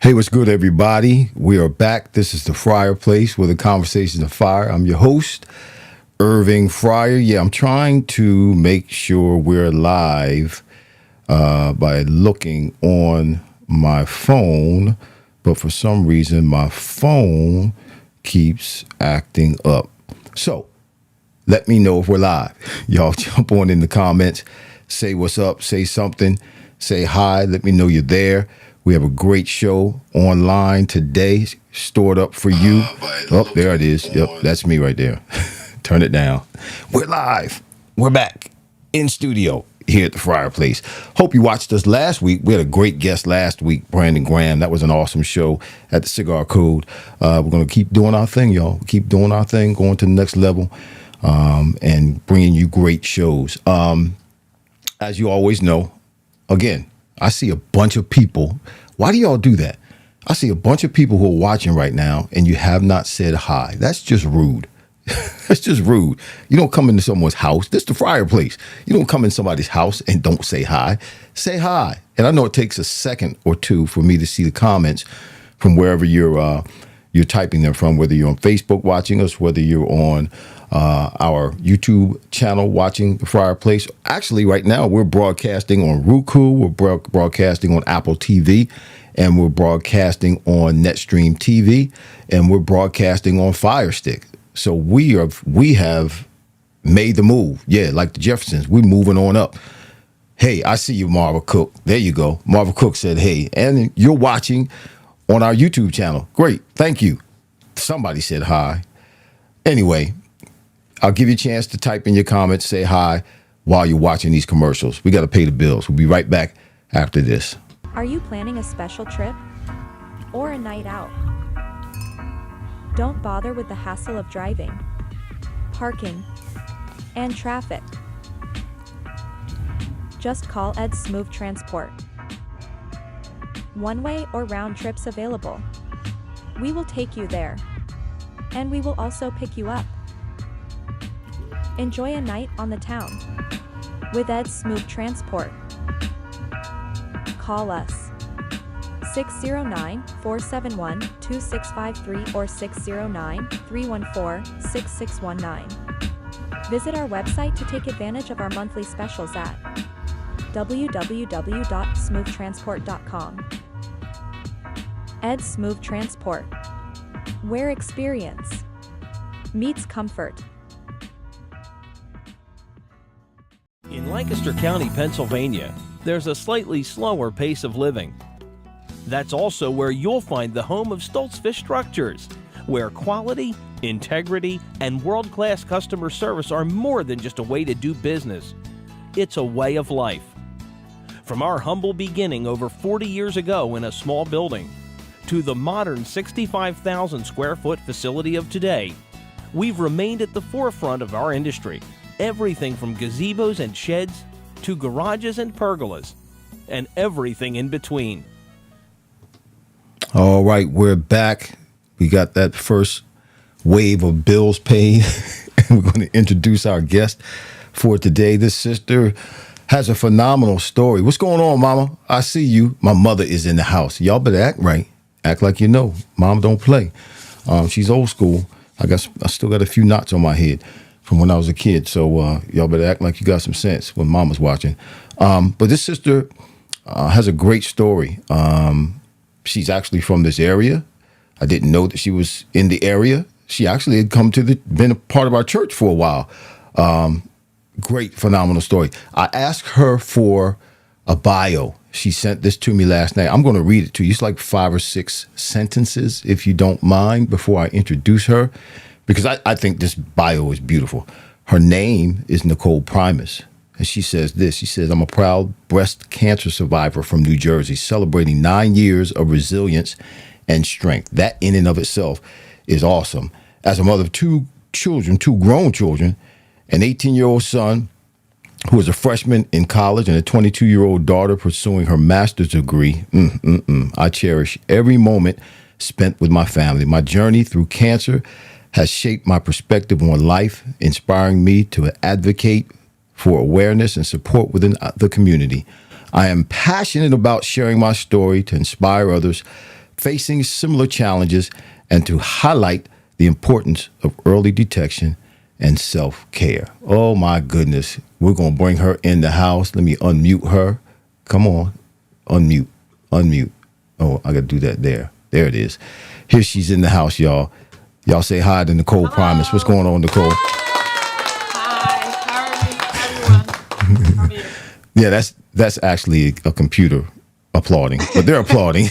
Hey, what's good, everybody? We are back. This is the Fryar Place where the conversations are fire. I'm your host, Irving Fryar. Yeah, I'm trying to make sure we're live by looking on my phone, but for some reason, my phone keeps acting up. So let me know if we're live. Y'all jump on in the comments, say what's up, say something, say hi, let me know you're there. We have a great show online today, stored up for you. Oh, there it is. Yep, that's me right there. Turn it down. We're live. We're back in studio here at the Fryar Place. Hope you watched us last week. We had a great guest last week, Brandon Graham. That was an awesome show at the Cigar Code. We're going to keep doing our thing, y'all. Keep doing our thing, going to the next level, and bringing you great shows. As you always know, again, I see a bunch of people. Why do y'all do that? I see a bunch of people who are watching right now and you have not said hi. That's just rude. That's just rude. You don't come into someone's house. This is the Fryar Place. You don't come in somebody's house and don't say hi. Say hi. And I know it takes a second or two for me to see the comments from wherever you're typing them from, whether you're on Facebook watching us, whether you're on our YouTube channel watching the Fryar Place. Actually, right now, we're broadcasting on Roku, we're broadcasting on Apple TV, and we're broadcasting on Netstream TV, and we're broadcasting on Fire Stick. So we have made the move. Yeah, like the Jeffersons, we're moving on up. Hey, I see you, Marva Cook. There you go. Marva Cook said, hey, and you're watching on our YouTube channel. Great. Thank you. Somebody said hi. Anyway, I'll give you a chance to type in your comments, say hi while you're watching these commercials. We got to pay the bills. We'll be right back after this. Are you planning a special trip or a night out? Don't bother with the hassle of driving, parking, and traffic. Just call Ed's Smooth Transport. One-way or round trips available. We will take you there, and we will also pick you up. Enjoy a night on the town with Ed's Smooth Transport. Call us 609-471-2653 or 609-314-6619. Visit our website to take advantage of our monthly specials at www.smooftransport.com. Ed's Smooth Transport, where experience meets comfort. In Lancaster County, Pennsylvania, there's a slightly slower pace of living. That's also where you'll find the home of Stoltz Fish Structures, where quality, integrity, and world-class customer service are more than just a way to do business. It's a way of life. From our humble beginning over 40 years ago in a small building, to the modern 65,000 square foot facility of today, we've remained at the forefront of our industry. Everything from gazebos and sheds to garages and pergolas, and everything in between. All right, we're back. We got that first wave of bills paid. And we're going to introduce our guest for today. This sister has a phenomenal story. What's going on, Mama? I see you. My mother is in the house. Y'all better act right. Act like you know. Mom don't play. She's old school. I still got a few knots on my head from when I was a kid. So y'all better act like you got some sense when Mama's watching. But this sister has a great story. She's actually from this area. I didn't know that she was in the area. She actually had been a part of our church for a while. Great, phenomenal story. I asked her for a bio. She sent this to me last night. I'm going to read it to you. It's like 5 or 6 sentences, if you don't mind, before I introduce her, because I think this bio is beautiful. Her name is Nicole Primas, and she says this. She says, I'm a proud breast cancer survivor from New Jersey, celebrating 9 years of resilience and strength. That in and of itself is awesome. As a mother of 2 children, 2 grown children, an 18-year-old son who is a freshman in college and a 22-year-old daughter pursuing her master's degree. I cherish every moment spent with my family. My journey through cancer has shaped my perspective on life, inspiring me to advocate for awareness and support within the community. I am passionate about sharing my story to inspire others facing similar challenges and to highlight the importance of early detection and self-care. Oh my goodness. We're going to bring her in the house. Let me unmute her. Come on. Unmute. Unmute. Oh, I got to do that there. There it is. Here she's in the house, y'all. Y'all say hi to Nicole Primas. What's going on, Nicole? Hi, how are you? Yeah, that's actually a computer applauding, but they're applauding.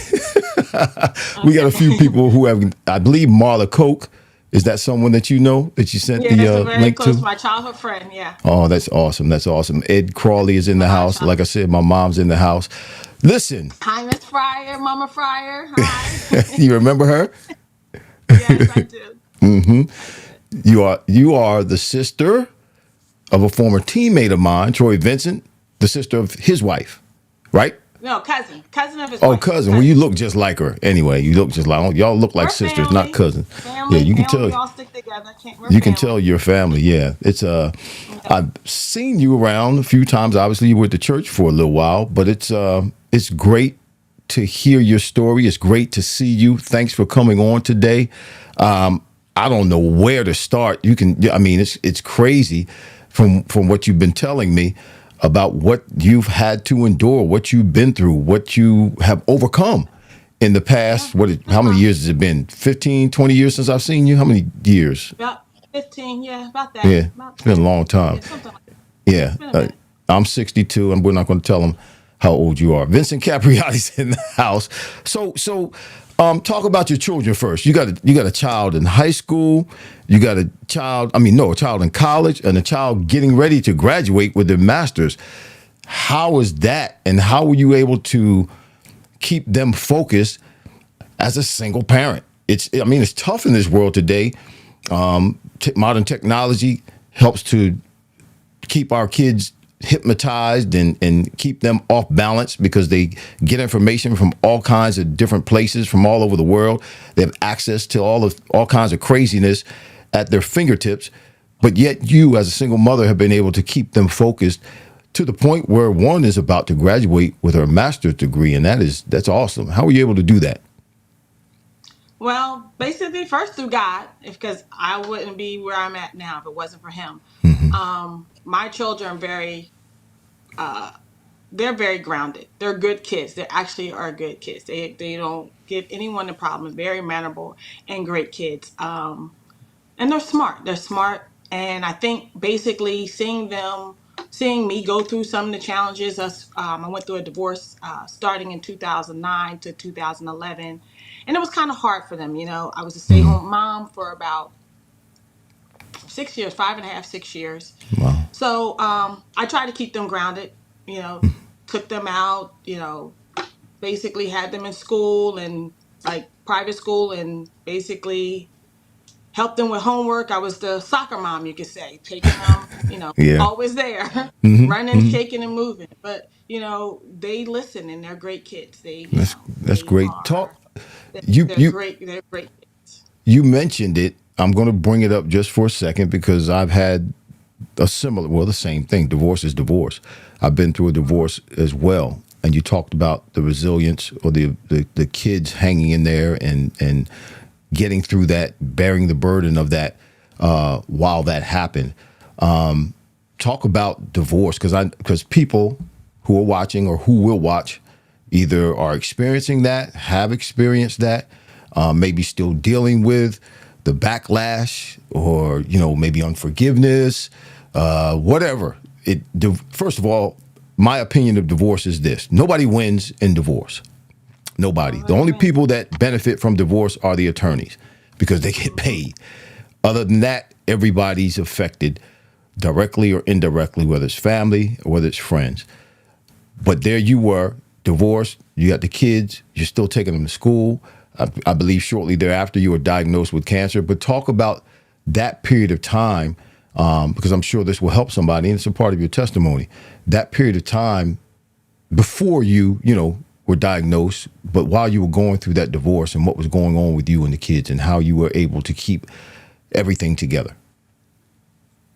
We got a few people who have, I believe Marla Coke. Is that someone that you know that you sent Yeah, the that's a very link close, to? my childhood friend. Yeah. Oh, that's awesome. That's awesome. Ed Crawley is in the Hi, house. Like I said, my mom's in the house. Listen, Hi, Miss Fryer, Mama Fryer. Hi. you remember her? Yes, I do. I do. You are the sister of a former teammate of mine, Troy Vincent, the sister of his wife, right? No, cousin of his Oh, wife. cousin. Well, you look just like her. Anyway, you look just like y'all look like We're sisters, not family. cousins. Yeah, Family, you can family, tell. we all stick together. We're You can tell family. your family. Yeah, it's Yeah. I've seen you around a few times. Obviously, you were at the church for a little while, but it's great to hear your story. It's great to see you. Thanks for coming on today. I don't know where to start. You can. I mean, it's crazy from what you've been telling me about what you've had to endure, what you've been through, what you have overcome in the past. How many years has it been? 15, 20 years since I've seen you? How many years? About 15, yeah, about that. Yeah, About it's been a that. long time. Yeah, something like that. Yeah. It's been a minute. I'm 62, and we're not going to tell them how old you are. Vincent Capriati's in the house. Talk about your children first. You got a child in high school. You got a child. A child in college, and a child getting ready to graduate with their masters. How is that, and how were you able to keep them focused as a single parent? It's tough in this world today. Modern technology helps to keep our kids hypnotized and keep them off balance because they get information from all kinds of different places from all over the world. They have access to all kinds of craziness at their fingertips. But yet you, as a single mother, have been able to keep them focused to the point where one is about to graduate with her master's degree, and that's awesome. How were you able to do that? Well, basically, first through God, because I wouldn't be where I'm at now if it wasn't for Him. My children are they're very grounded. They're good kids. They actually are good kids. They don't give anyone a problem. Very mannerable and great kids. And they're smart. They're smart. And I think basically seeing me go through some of the challenges. I went through a divorce starting in 2009 to 2011, and it was kind of hard for them. I was a stay-home mom for about 6 years, 5.5, 6 years. Wow. So I tried to keep them grounded. Took them out. Basically had them in school and like private school, and basically helped them with homework. I was the soccer mom, you could say, taking them, Yeah. always there, Hmm. running, shaking, and moving. But they listen, and they're great kids. That's They great. are. You They're you great. They're great kids. you mentioned it. I'm going to bring it up just for a second because I've had the same thing. Divorce is divorce. I've been through a divorce as well. And you talked about the resilience or the kids hanging in there and getting through that, bearing the burden of that while that happened. Talk about divorce because people who are watching or who will watch either are experiencing that, have experienced that, maybe still dealing with the backlash or maybe unforgiveness, whatever. First of all, my opinion of divorce is this: nobody wins in divorce. Nobody. The only people that benefit from divorce are the attorneys because they get paid. Other than that, everybody's affected directly or indirectly, whether it's family or whether it's friends. But there you were, divorced, you got the kids, you're still taking them to school. I believe shortly thereafter you were diagnosed with cancer. But talk about that period of time, because I'm sure this will help somebody, and it's a part of your testimony. That period of time before you were diagnosed, but while you were going through that divorce and what was going on with you and the kids and how you were able to keep everything together.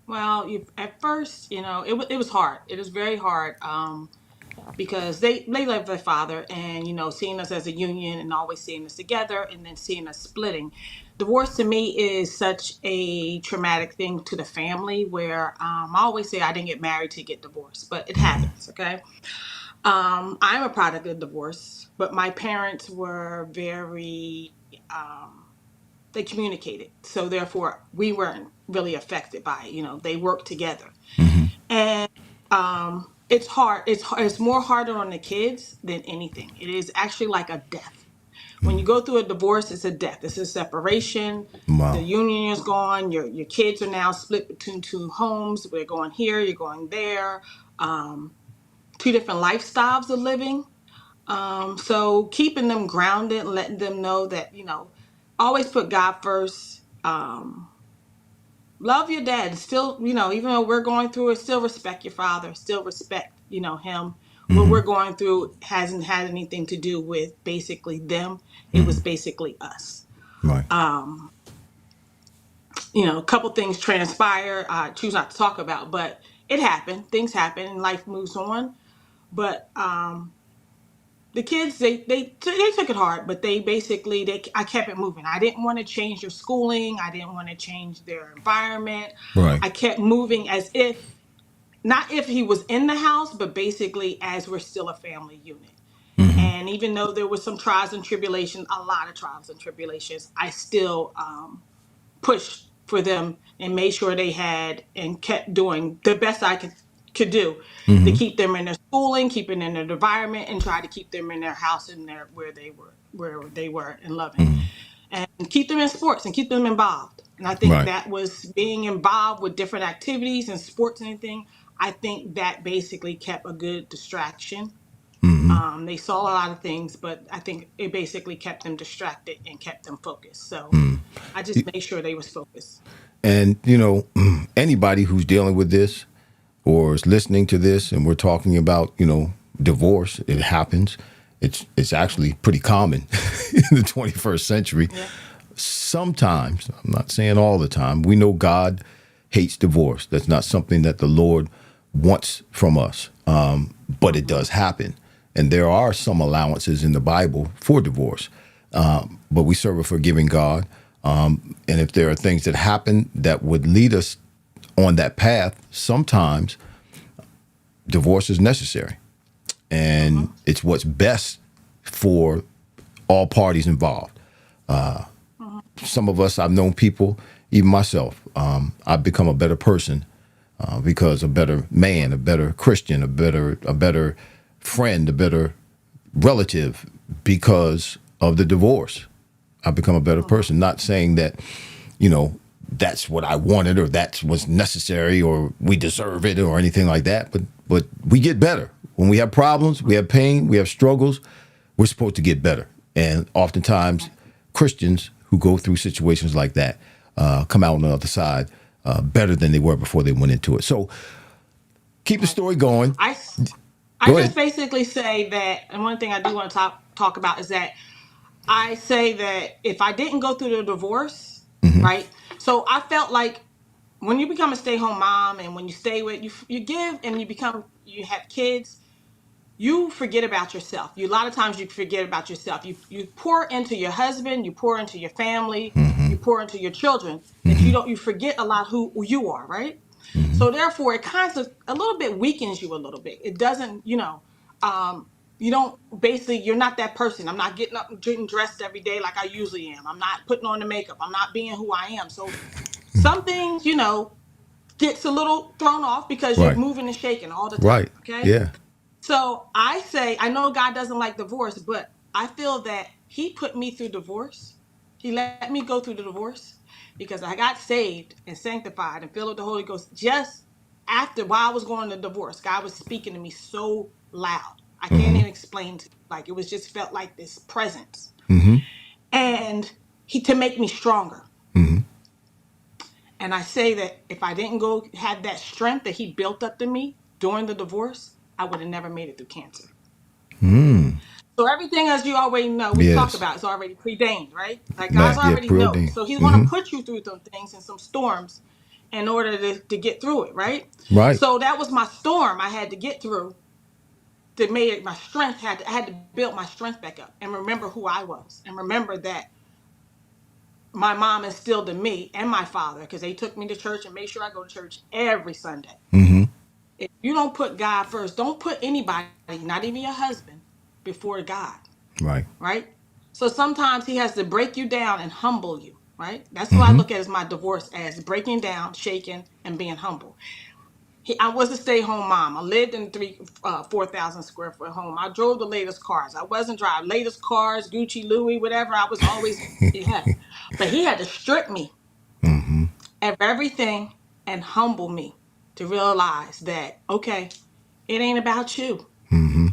Well, at first, it was hard. It was very hard. because they love their father, and seeing us as a union and always seeing us together and then seeing us splitting. Divorce to me is such a traumatic thing to the family, where I always say I didn't get married to get divorced, but it happens. Okay. I'm a product of divorce, but my parents were very they communicated, so therefore we weren't really affected by it. They worked together, Hmm. and it's hard. It's more harder on the kids than anything. It is actually like a death. When you go through a divorce, it's a death. It's a separation. The Wow. union is gone. Your kids are now split between two homes. We're going here. You're going there. Two different lifestyles of living. So keeping them grounded, letting them know that always put God first. Love your dad. Still, even though we're going through it, still respect your father. Still respect, him. What Hmm. we're going through hasn't had anything to do with basically them. It was Hmm. basically us. Right. A couple things transpire. I choose not to talk about, but it happened. Things happen, and life moves on. But the kids, they took it hard, but they basically I kept it moving. I didn't want to change their schooling. I didn't want to change their environment. Right. I kept moving as if, not if he was in the house, but basically as we're still a family unit. Hmm. And even though there was some trials and tribulations, a lot of trials and tribulations, I still pushed for them and made sure they had and kept doing the best I could do to Hmm. keep them in their schooling, keeping in their environment, and try to keep them in their house and their where they were and loving, Hmm. and keep them in sports and keep them involved. And I think Right. that was being involved with different activities and sports and anything. I think that basically kept a good distraction. Hmm. They saw a lot of things, but I think it basically kept them distracted and kept them focused. So Hmm. I just made sure they was focused. And anybody who's dealing with this or is listening to this, and we're talking about divorce, it happens. It's actually pretty common in the 21st century. Yeah. Sometimes, I'm not saying all the time, we know God hates divorce. That's not something that the Lord wants from us. But it does happen. And there are some allowances in the Bible for divorce. But we serve a forgiving God. And if there are things that happen that would lead us on that path, sometimes divorce is necessary. And Uh-huh. it's what's best for all parties involved. Uh-huh. Some of us, I've known people, even myself, I've become a better person because a better man, a better Christian, a better friend, a better relative because of the divorce. I've become a better Uh-huh. person. Not saying that, you know, that's what I wanted or that's what's necessary or we deserve it or anything like that. But we get better. When we have problems, we have pain, we have struggles, we're supposed to get better. And oftentimes Christians who go through situations like that come out on the other side better than they were before they went into it. So keep the Right. story going. I, I Go just ahead. basically say that, and one thing I do want to talk about is that I say that if I didn't go through the divorce, Hmm. right? So I felt like when you become a stay-home mom and when you stay with you give and you have kids, you forget about yourself. A lot of times you forget about yourself. You pour into your husband, you pour into your family, Hmm. you pour into your children, that Hmm. you forget a lot who you are, right? Hmm. So therefore it kind of a little bit weakens you a little bit. It doesn't, um, you don't basically you're not that person. I'm not getting up and getting dressed every day like I usually am. I'm not putting on the makeup. I'm not being who I am. So some things, gets a little thrown off because you're Right. moving and shaking all the time. Right. Okay. Yeah. So I say, I know God doesn't like divorce, but I feel that He put me through divorce. He let me go through the divorce because I got saved and sanctified and filled with the Holy Ghost just after while I was going to divorce. God was speaking to me so loud. I can't Hmm. even explain to you. Like it was just felt like this presence. Hmm. And He to make me stronger. Hmm. And I say that if I didn't go have that strength that He built up in me during the divorce, I would have never made it through cancer. Mm. So everything, as you already know, we've talked Yes. about, is already preordained, right? Like God's Man, yeah, already knows. preordained. So He's going Hmm. to put you through some things and some storms in order to get through it, right? Right. So that was my storm I had to get through that made it my strength. I had to build my strength back up and remember who I was and remember that my mom instilled in me and my father, because they took me to church and made sure I go to church every Sunday. Mm-hmm. If you don't put God first, don't put anybody, not even your husband, before God, Right. right? So sometimes he has to break you down and humble you, right? That's what I Mm-hmm. look at as my divorce, as breaking down, shaking, and being humble. I was a stay-home mom. I lived in 4,000 square foot home. I drove the latest cars. I wasn't driving latest cars, Gucci, Louis, whatever. I was always, yeah. But he had to strip me Mm-hmm. of everything and humble me to realize that, okay, it ain't about you. Mm-hmm.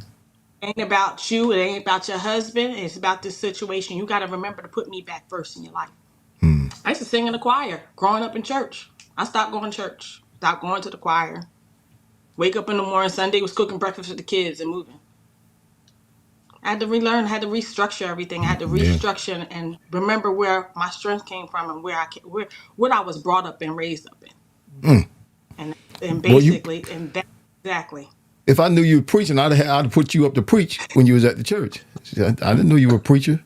It ain't about you. It ain't about your husband. It's about this situation. You got to remember to put me back first in your life. I used to sing in the choir growing up in church. I stopped going to church, stopped going to the choir. Wake up in the morning, Sunday was cooking breakfast for the kids and moving. I had to relearn, I had to restructure everything. I had to Yeah. restructure and remember where my strength came from and where what I was brought up and raised up in. And Well, you. basically, and that exactly. If I knew you were preaching, I'd put you up to preach when you was at the church. I didn't know you were a preacher.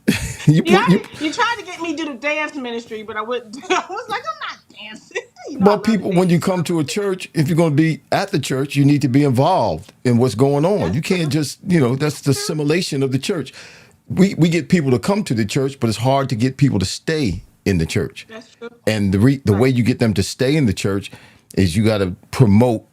you Yeah, put you. you tried to get me to do the dance ministry, but I wouldn't. I was like, I'm not dancing. I Well, love to people, when you dance. So come to a church, if you're going to be at the church, you need to be involved in what's going on. that's You can't true. just, that's the True. assimilation of the church. We get people to come to the church, but it's hard to get people to stay in the church. That's true. And the way Right. you get them to stay in the church is you got to promote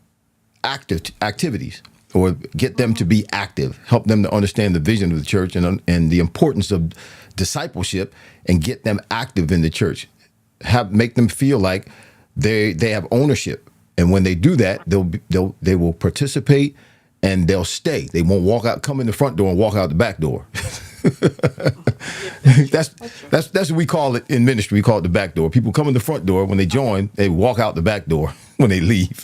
active activities or get them to be active, help them to understand the vision of the church and the importance of discipleship and get them active in the church. Make them feel like they have ownership. And when they do that, they will participate and they'll stay. They won't come in the front door and walk out the back door. Yeah, that's true. that's That's true. that's what we call it in ministry. We call it the back door. People come in the front door when they join. They walk out the back door when they leave.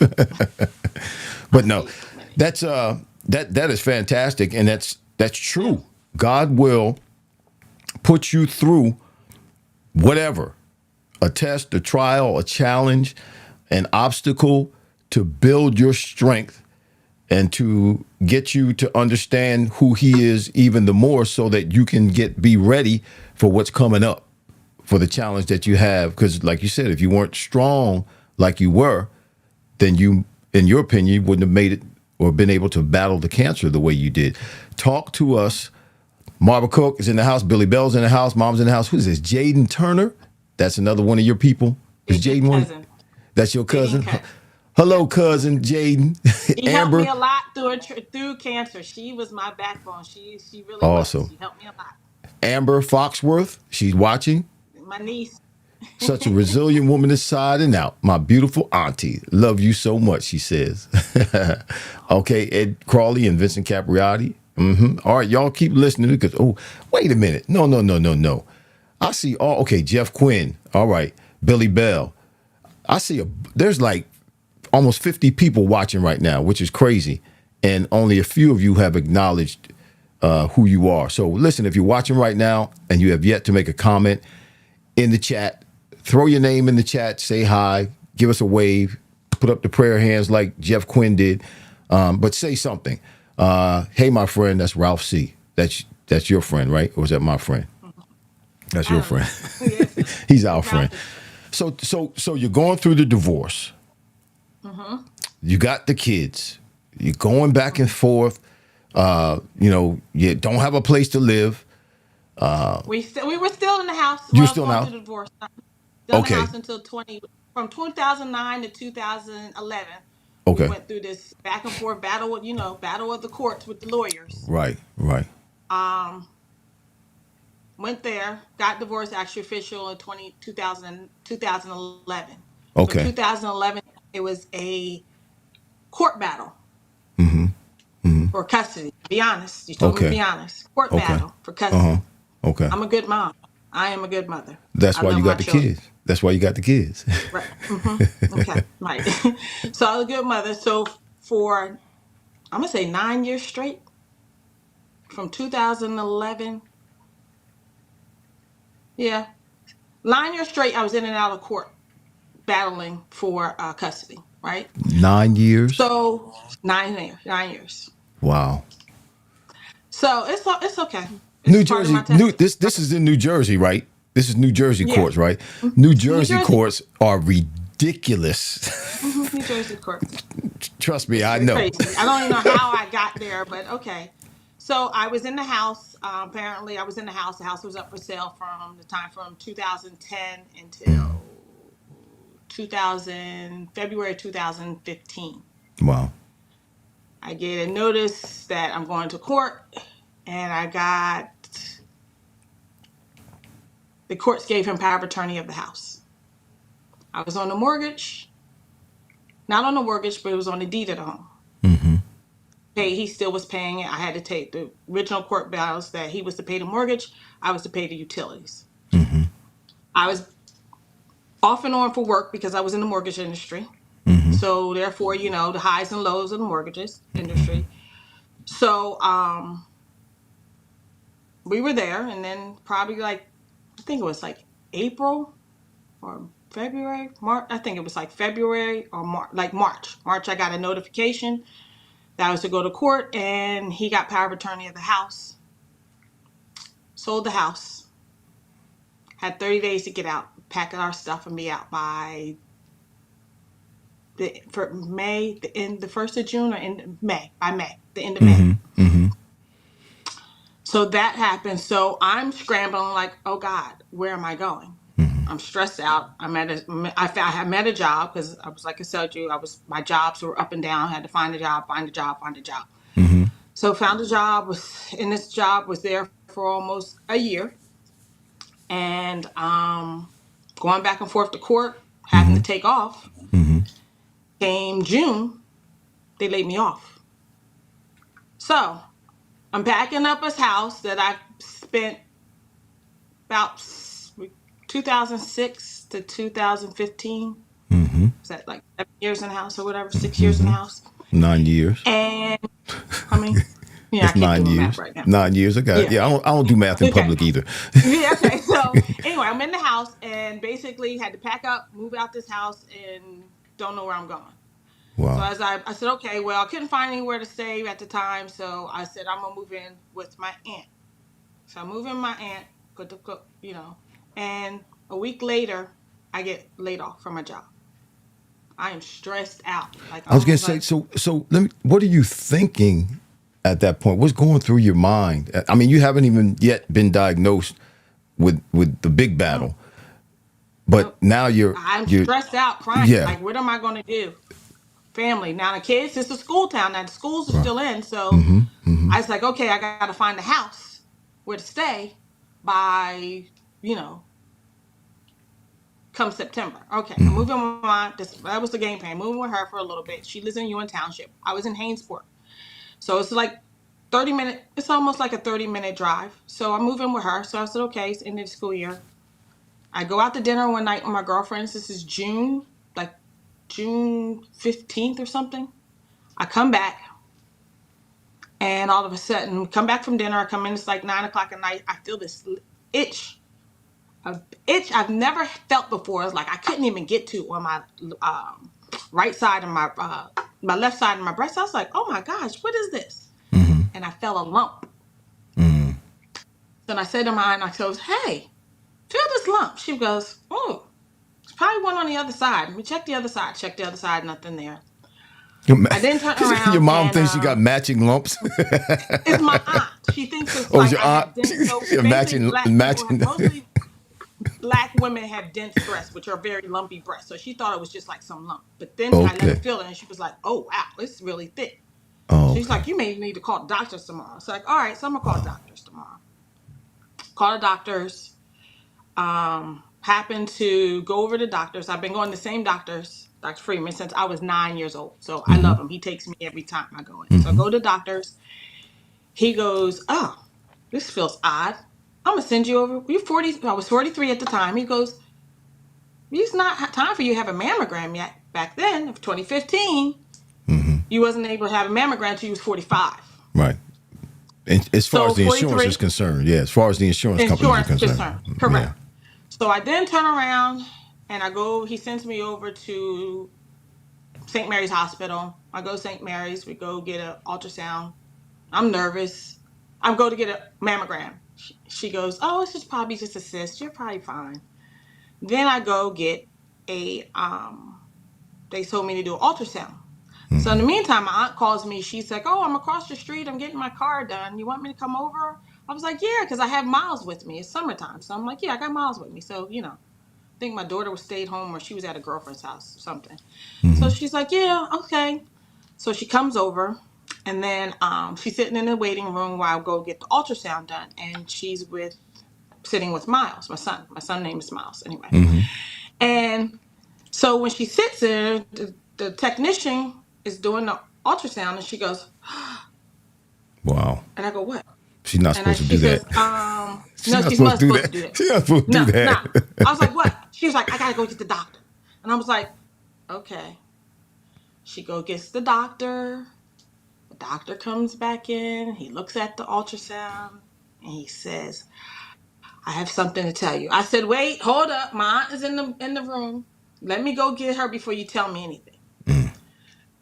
I But no, see so many. that is fantastic, and that's true. God will put you through whatever, a test, a trial, a challenge, an obstacle to build your strength and to get you to understand who he is even the more so that you can be ready for what's coming up, for the challenge that you have. Because like you said, if you weren't strong like you were, then you, in your opinion, you wouldn't have made it or been able to battle the cancer the way you did. Talk to us. Marva Cook is in the house. Billy Bell's in the house. Mom's in the house. Who's this? Jaden Turner. That's another one of your people. Is It's his Jaden one? cousin. That's your cousin? Dating cousin. Hello, Yep. cousin Jaden. She helped me Amber. a lot through cancer. She was my backbone. She really was. Awesome. She helped me a lot. Amber Foxworth. She's watching. My niece. Such a resilient woman inside and out. My beautiful auntie. Love you so much, she says. Okay, Ed Crawley and Vincent Capriati. All right, y'all keep listening because, oh, wait a minute. No. I see okay, Jeff Quinn. All right, Billy Bell. I see there's like almost 50 people watching right now, which is crazy. And only a few of you have acknowledged who you are. So listen, if you're watching right now and you have yet to make a comment in the chat, throw your name in the chat, say hi, give us a wave, put up the prayer hands like Jeff Quinn did, but say something. Hey, my friend, that's Ralph C. That's your friend, right? Or is that my friend? That's I your don't know. friend. Yes. He's our friend. So you're going through the divorce. You got the kids. You're going back and forth. You don't have a place to live. We were still in the house You're while I was still going now? through the divorce. Still in the Okay. house until from 2009 to 2011. We Okay. went through this back and forth battle, battle of the courts with the lawyers. Right. Um, Went there, got divorced actually official in 2011. So Okay. 2011, it was a court battle for custody. Be honest. You told me to Okay. be honest. Court Okay. battle for custody. Okay. I'm a good mom. I am a good mother. That's I why love you my got the children. kids. That's why you got the kids. Right. Okay. Right. So I was a good mother. So for, I'm going to say 9 years straight, from 2011, yeah, 9 years straight, I was in and out of court battling for custody, right? 9 years. So 9 years. Wow. So it's okay. It's New part of Jersey, my testimony. this is in New Jersey, right? This is New Jersey Yeah. courts, right? New New Jersey Jersey. courts are ridiculous. New Jersey courts. Trust me, It's I know. crazy. I don't even know how I got there, but okay. So I was in the house. Apparently, I was in the house. The house was up for sale from the time from 2010 until 2000 February 2015. Wow. I get a notice that I'm going to court, and the courts gave him power of attorney of the house. I was on the mortgage, not on the mortgage, but it was on the deed of the home. He still was paying it. I had to take the original court balance that he was to pay the mortgage. I was to pay the utilities. I was off and on for work because I was in the mortgage industry. So therefore, the highs and lows of the mortgages industry. So we were there, and then probably like, I think it was like April or February, March. I think it was like February or March, like March. March, I got a notification that I was to go to court, and he got power of attorney of the house. Sold the house. Had 30 days to get out, pack our stuff, and be out by May, the 1st of June, or in May, by May, the end of May. So that happened. So I'm scrambling like, oh God, where am I going? I'm stressed out. I met a job because I was, like I said to you, my jobs were up and down. I had to find a job, find a job, find a job. So found a job, this job was there for almost a year. And going back and forth to court, having to take off. Came June, they laid me off. So I'm packing up his house that I spent about 2006 to 2015. Is that like 7 years in the house or whatever? 6 years in the house? 9 years. And I mean, yeah, It's I can't 9 do years. math right now. 9 years. I got it. Yeah. Yeah, I don't do math in Okay. public either. Yeah, okay. So anyway, I'm in the house and basically had to pack up, move out this house, and don't know where I'm going. So Wow. as I said, okay, well, I couldn't find anywhere to stay at the time, so I said I'm gonna move in with my aunt. So I move in with my aunt, and a week later, I get laid off from my job. I am stressed out. Like I was gonna almost say, like, so let me. What are you thinking at that point? What's going through your mind? I mean, you haven't even yet been diagnosed with the big battle, but now I'm you're stressed out, crying. yeah. Like, what am I gonna do? Family. Now the kids, it's a school town. Now the schools are Right. still in, so I was like, okay, I gotta find a house where to stay by, come September. Okay, I'm moving with that was the game plan. Moving with her for a little bit. She lives in Ewan Township. I was in Hainesport, so it's like 30 minute. It's almost like a 30-minute drive. So I'm moving with her. So I said, okay, it's the end of the school year. I go out to dinner one night with my girlfriends. This is June, like June 15th or something. I come back, and all of a sudden, come back from dinner. I come in. It's like 9 o'clock at night. I feel this itch. A itch I've never felt before. It's like I couldn't even get to on my right side of my left side of my breast. I was like, oh my gosh, what is this? And I felt a lump. Then I said to my aunt, I goes, hey, feel this lump. She goes, oh, it's probably one on the other side. We check the other side. Check the other side, nothing there. I then turn around. Your mom and, thinks you got matching lumps. it's my aunt. She thinks it's Oh, like your I aunt? have dense. So Yeah, basically, matching. mostly black women have dense breasts, which are very lumpy breasts. So she thought it was just like some lump. But then I let her Okay. feel it, and she was like, "Oh wow, it's really thick." Oh, She's okay. like, "You may need to call doctors tomorrow." It's like, "All right, so I'm gonna call doctors tomorrow." Call the doctors. Happened to go over to doctors. I've been going to the same doctors, Dr. Freeman, since I was 9 years old. So I love him. He takes me every time I go in. So I go to doctors. He goes, "Oh, this feels odd. I'm gonna send you over. You're 40. I was 43 at the time." He goes, "It's not time for you to have a mammogram yet." Back then, of 2015, you wasn't able to have a mammogram until you was 45. Right. And as far So as the insurance 43, is concerned, yeah. As far as the insurance companies are insurance concerned, concern, correct. yeah. So I then turn around and I go. He sends me over to St. Mary's Hospital. I go to St. Mary's. We go get an ultrasound. I'm nervous. I'm going to get a mammogram. She goes, oh, it's just probably just a cyst. You're probably fine. Then I go get a, they told me to do an ultrasound. So in the meantime, my aunt calls me. She's like, oh, I'm across the street. I'm getting my car done. You want me to come over? I was like, yeah, because I have Miles with me. It's summertime. So I'm like, yeah, I got Miles with me. So, I think my daughter was stayed home or she was at a girlfriend's house or something. So she's like, yeah, okay. So she comes over and then she's sitting in the waiting room while I go get the ultrasound done. And she's sitting with Miles, my son. My son's name is Miles anyway. And so when she sits there, the technician is doing the ultrasound and she goes, Wow. and I go, what? She's not supposed to She do says, that. She's no, not she's supposed not to do supposed to that. do that. She's not supposed to No, do no. that. I was like, what? She was like, I gotta go get the doctor. And I was like, okay. She gets the doctor. The doctor comes back in. He looks at the ultrasound and he says, I have something to tell you. I said, wait, hold up. My aunt is in the room. Let me go get her before you tell me anything.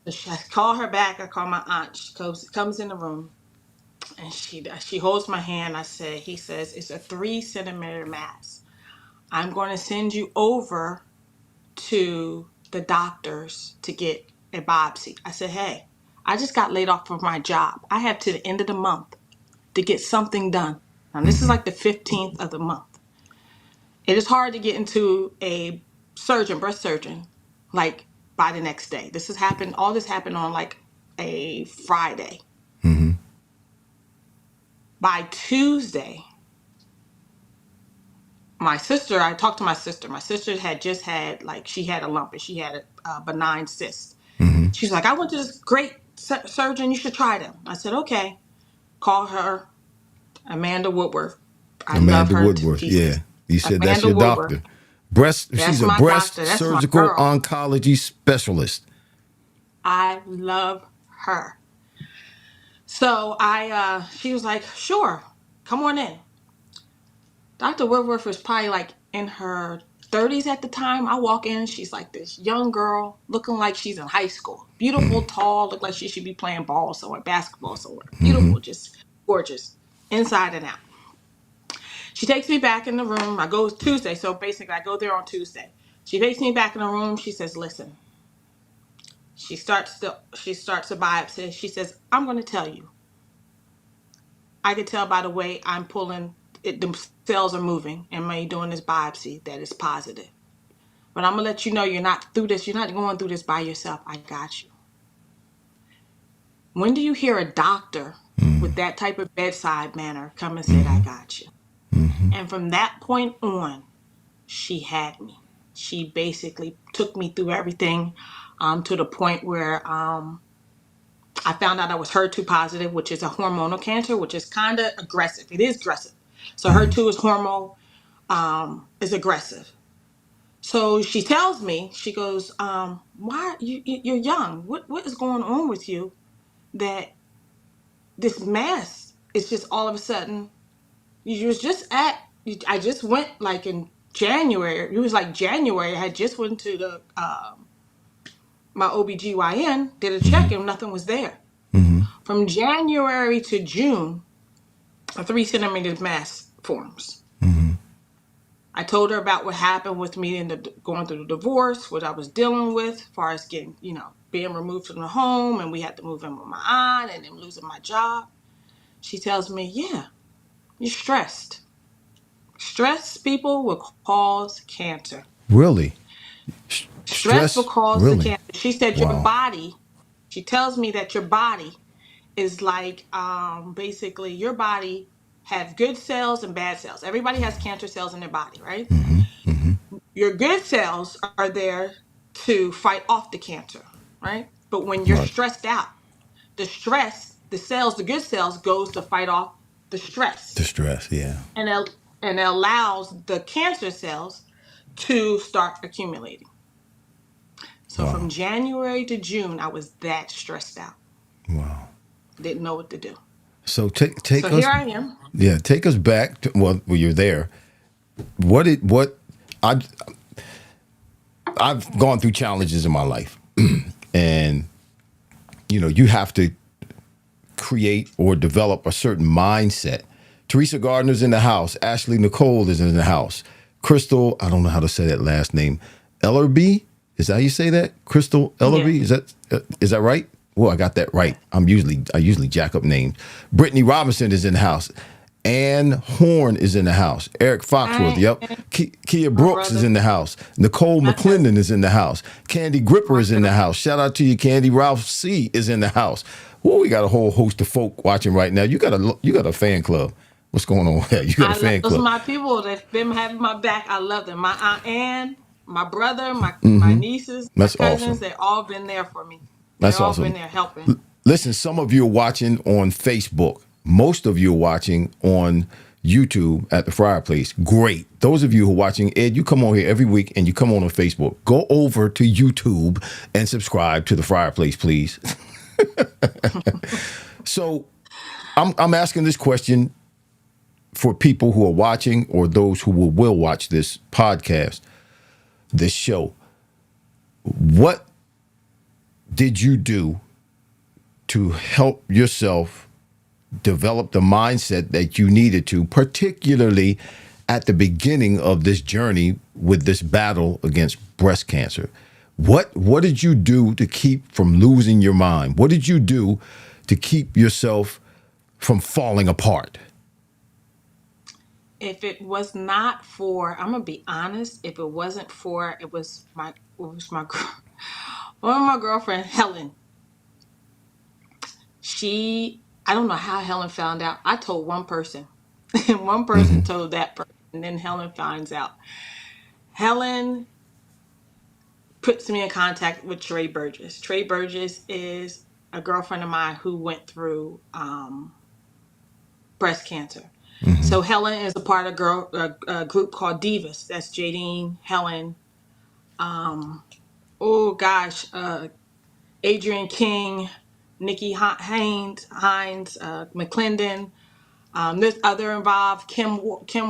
So I call her back. I call my aunt. She comes in the room and she holds my hand. He says, it's a 3 centimeter mass. I'm going to send you over to the doctors to get a biopsy. I said, hey, I just got laid off from my job. I have to the end of the month to get something done. Now, this is like the 15th of the month. It is hard to get into a breast surgeon, like by the next day. All this happened on like a Friday. By Tuesday, I talked to my sister. My sister had just had, she had a lump and she had a benign cyst. She's like, I went to this great surgeon. You should try them. I said, okay. Call her, Amanda Woodworth. I love Amanda her to Woodworth. Yeah. pieces. You said that's Amanda your Woodworth. doctor. She's That's a my breast doctor. That's my surgical girl. oncology specialist. I love her. So she was like, sure, come on in. Dr. Woodworth was probably like in her 30s at the time. I walk in, she's like this young girl looking like she's in high school. Beautiful, tall, look like she should be playing ball somewhere, basketball somewhere. Beautiful, just gorgeous, inside and out. She takes me back in the room. I go Tuesday, so basically I go there on Tuesday. She takes me back in the room. She says, listen. She starts a biopsy. She says, I'm going to tell you. I can tell by the way I'm pulling it, the cells are moving, and when you're doing this biopsy, that is positive. But I'm gonna let you know you're not through this. You're not going through this by yourself. I got you. When do you hear a doctor with that type of bedside manner come and say, I got you? And from that point on, she had me. She basically took me through everything to the point where I found out I was HER2 positive, which is a hormonal cancer, which is kind of aggressive. It is aggressive. So HER2 is hormone, is aggressive. So she tells me, she goes, why you're young? What is going on with you that this mass is just all of a sudden, I just went like in January. It was like January. I had just went to the my OBGYN, did a check and nothing was there. From January to June, a 3 centimeter mass forms. I told her about what happened with me going through the divorce, what I was dealing with, as far as getting, being removed from the home, and we had to move in with my aunt, and then losing my job. She tells me, yeah, you're stressed. Stress, people, will cause cancer. Really? Stress will cause the Really? cancer. She said your Wow. body, she tells me that your body is like, basically your body has good cells and bad cells. Everybody has cancer cells in their body, right? Your good cells are there to fight off the cancer, right? But when you're Right. stressed out, the good cells goes to fight off the stress. Distress, yeah. And it allows the cancer cells to start accumulating. So from Wow. January to June, I was that stressed out. Wow. Didn't know what to do. So take So us, here I am. yeah, take us back to, well, you're there. What I've gone through challenges in my life, and you have to create or develop a certain mindset. Teresa Gardner's in the house. Ashley Nicole is in the house. Crystal, I don't know how to say that last name. Ellerby, is that how you say that? Crystal Ellerby, Yeah. is that right? Well, I got that right. I usually jack up names. Brittany Robinson is in the house. Ann Horn is in the house. Eric Foxworth, Hi, yep. Kia my Brooks is brother. in the house. Nicole My cousin. McClendon is in the house. Candy Gripper is in the house. Shout out to you, Candy. Ralph C is in the house. Well, we got a whole host of folk watching right now. You got a fan club. What's going on here? You got a I love fan those are club. my people that's been having my back. I love them. My aunt Ann, my brother, my nieces, my That's cousins, awesome. they all been there for me. They're That's all been awesome. there helping. Listen, some of you are watching on Facebook. Most of you are watching on YouTube at the Fireplace. Great. Those of you who are watching, Ed, you come on here every week and you come on Facebook. Go over to YouTube and subscribe to the Fireplace, please. So I'm asking this question for people who are watching or those who will watch this podcast, this show. What did you do to help yourself develop the mindset that you needed to, particularly at the beginning of this journey with this battle against breast cancer? What did you do to keep from losing your mind? What did you do to keep yourself from falling apart? If it was not for, I'm gonna be honest. If it wasn't for, it was my girl, one of my girlfriend Helen. I don't know how Helen found out. I told one person, and one person told that person, and then Helen finds out. Helen puts me in contact with Trey Burgess. Trey Burgess is a girlfriend of mine who went through breast cancer. So Helen is a part of a group called Divas. That's Jadine, Helen. Oh gosh, Adrian King, Nikki Hines, McClendon. There's other involved. Kim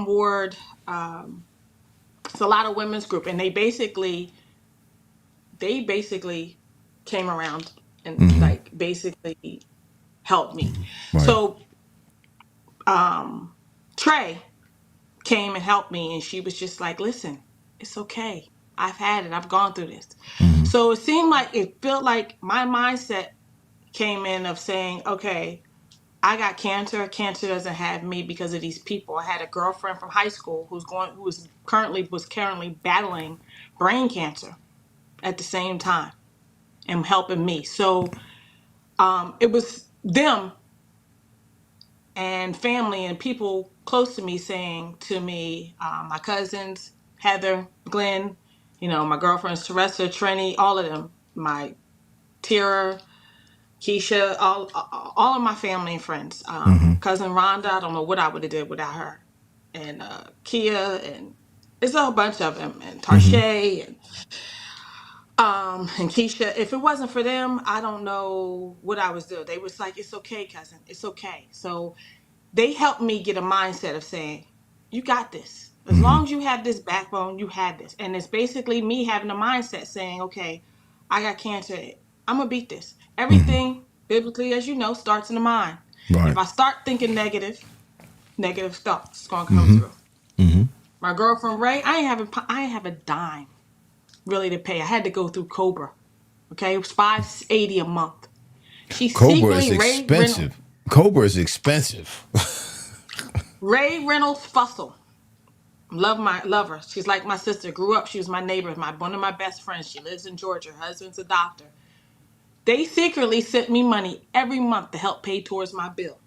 Ward. It's a lot of women's group, and they basically came around and like basically helped me. Right. So Trey came and helped me, and she was just like, listen, it's okay, I've had it, I've gone through this. So it felt like my mindset came in of saying, okay, I got cancer doesn't have me because of these people. I had a girlfriend from high school who was currently battling brain cancer at the same time and helping me. So it was them and family and people close to me saying to me, my cousins, Heather, Glenn, my girlfriends, Teresa, Trini, all of them, my Tira, Keisha, all of my family and friends. Cousin Rhonda, I don't know what I would have did without her. And Kia, and it's a whole bunch of them, and Tarshay, and Keisha. If it wasn't for them, I don't know what I was doing. They was like, it's okay, cousin, it's okay. So they helped me get a mindset of saying, you got this. As long as you have this backbone, you have this. And it's basically me having a mindset saying, okay, I got cancer. I'm going to beat this. Everything, biblically, as you know, starts in the mind. Right. If I start thinking negative thoughts going to come through. My girlfriend, Ray, I ain't have a dime really to pay. I had to go through Cobra. Okay. It was $580 a month. She Cobra is secretly, expensive. Cobra is expensive. Ray Reynolds Fussell. Love her. She's like my sister. Grew up. She was my neighbor. One of my best friends. She lives in Georgia. Her husband's a doctor. They secretly sent me money every month to help pay towards my bill.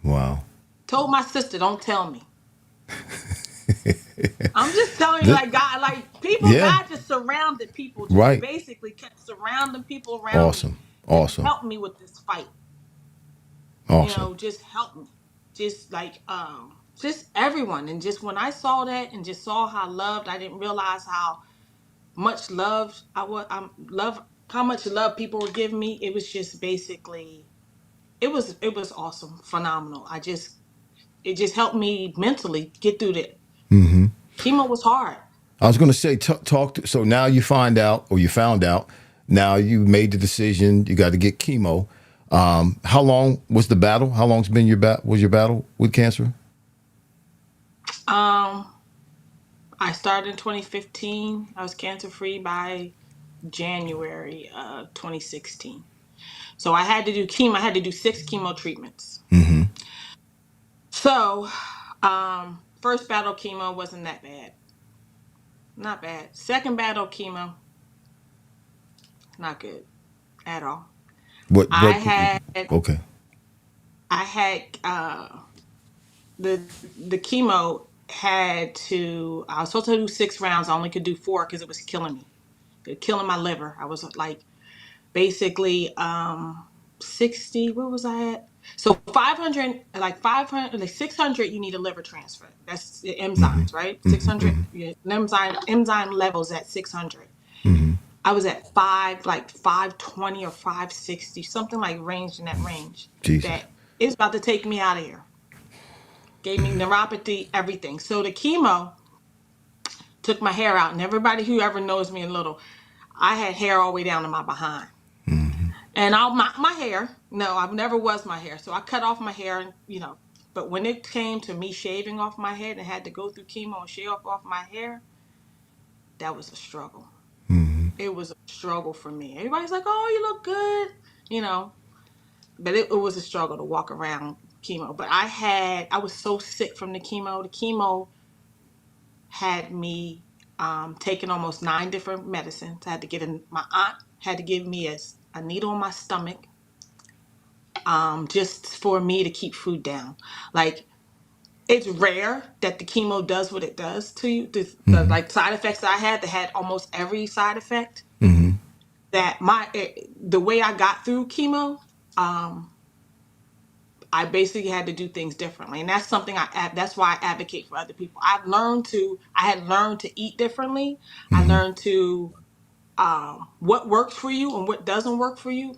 Wow. Told my sister, don't tell me. I'm just telling you, This- like God, like people, yeah. God just surrounded people, just Right. basically kept surrounding people around me Awesome. to Awesome. help me with this fight. Awesome. Just help me. Just like just everyone. And just when I saw that and just saw how loved, I didn't realize how much love how much love people were giving me. It was just basically it was awesome, phenomenal. It just helped me mentally get through that. Chemo was hard. I was going to say, so now you found out, now you made the decision, you got to get chemo. How long was the battle? How long's been was your battle with cancer? Um, I started in 2015. I was cancer free by January 2016. So I had to do chemo. I had to do 6 chemo treatments. Mm-hmm. So, first battle chemo wasn't that bad. Not bad. Second battle chemo, not good at all. What? I What? had Okay. I had the chemo had to. I was supposed to do 6 rounds. I only could do 4 because it was killing me. It was killing my liver. I was like basically 60. What was I at? So 500, like 500, like 600. You need a liver transfer. That's the Mm-hmm. enzymes, right? Mm-hmm. 600 yeah, enzyme levels at 600. Mm-hmm. I was at 520 or 560, something like range in that range. Jesus. That is about to take me out of here. Gave me neuropathy, everything. So the chemo took my hair out, and everybody who ever knows me a little, I had hair all the way down to my behind. Mm-hmm. And my hair, no, I've never was my hair. So I cut off my hair, and but when it came to me shaving off my head and had to go through chemo and shave off my hair, that was a struggle. Mm-hmm. It was a struggle for me. Everybody's like, "Oh, you look good," you know. But it was a struggle to walk around chemo. But I was so sick from the chemo. The chemo had me taking almost 9 different medicines. I had to get in. My aunt had to give me a needle in my stomach, just for me to keep food down. Like, it's rare that the chemo does what it does to you. The Mm-hmm. like side effects that I had, that had almost every side effect. Mm-hmm. That the way I got through chemo, um, I basically had to do things differently, and that's something that's why I advocate for other people. I had learned to eat differently. I Mm-hmm. learned to what works for you and what doesn't work for you.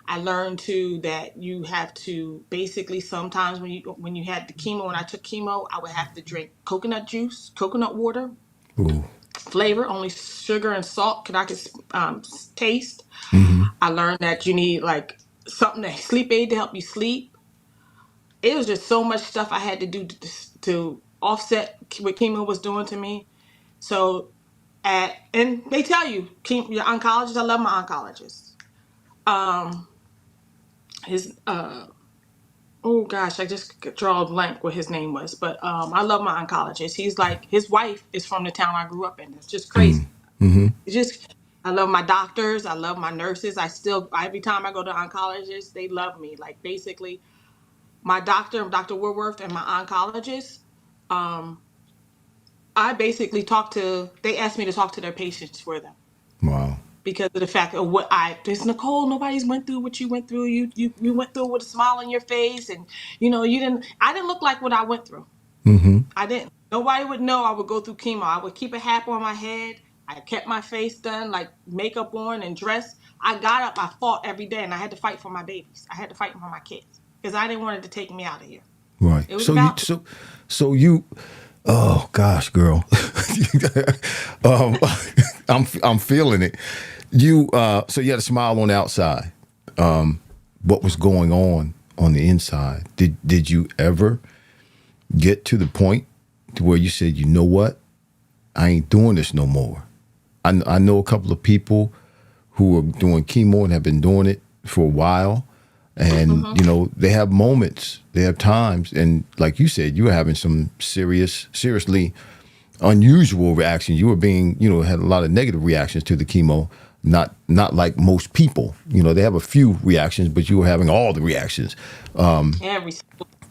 I learned too that you have to basically, sometimes when you had the chemo, when I took chemo, I would have to drink coconut juice, coconut water, Ooh. flavor, only sugar and salt I could taste. Mm-hmm. I learned that you need like something, a sleep aid to help you sleep. It was just so much stuff I had to do to offset what chemo was doing to me. So and they tell you, your oncologist. I love my oncologist. Um, his oh gosh, I just draw a blank what his name was, but I love my oncologist. He's like, his wife is from the town I grew up in. It's just crazy. Mm-hmm. It's just, I love my doctors. I love my nurses. Every time I go to oncologists, they love me. Like, basically, my doctor, Dr. Woodworth, and my oncologist, um, they asked me to talk to their patients for them, Wow. because of the fact of this Nicole, nobody's went through what you went through. You went through with a smile on your face, and I didn't look like what I went through. Mm-hmm. I didn't. Nobody would know I would go through chemo. I would keep a hat on my head. I kept my face done, like makeup on and dressed. I got up, I fought every day, and I had to fight for my babies. I had to fight for my kids because I didn't want it to take me out of here. Right. It was So you about me. so you oh gosh, girl. um, I'm feeling it. So you had a smile on the outside. What was going on the inside? Did you ever get to the point to where you said, you know what? I ain't doing this no more. I know a couple of people who are doing chemo and have been doing it for a while. And, Mm-hmm. they have moments, they have times. And like you said, you were having some seriously unusual reactions. You were being, had a lot of negative reactions to the chemo, not like most people. They have a few reactions, but you were having all the reactions.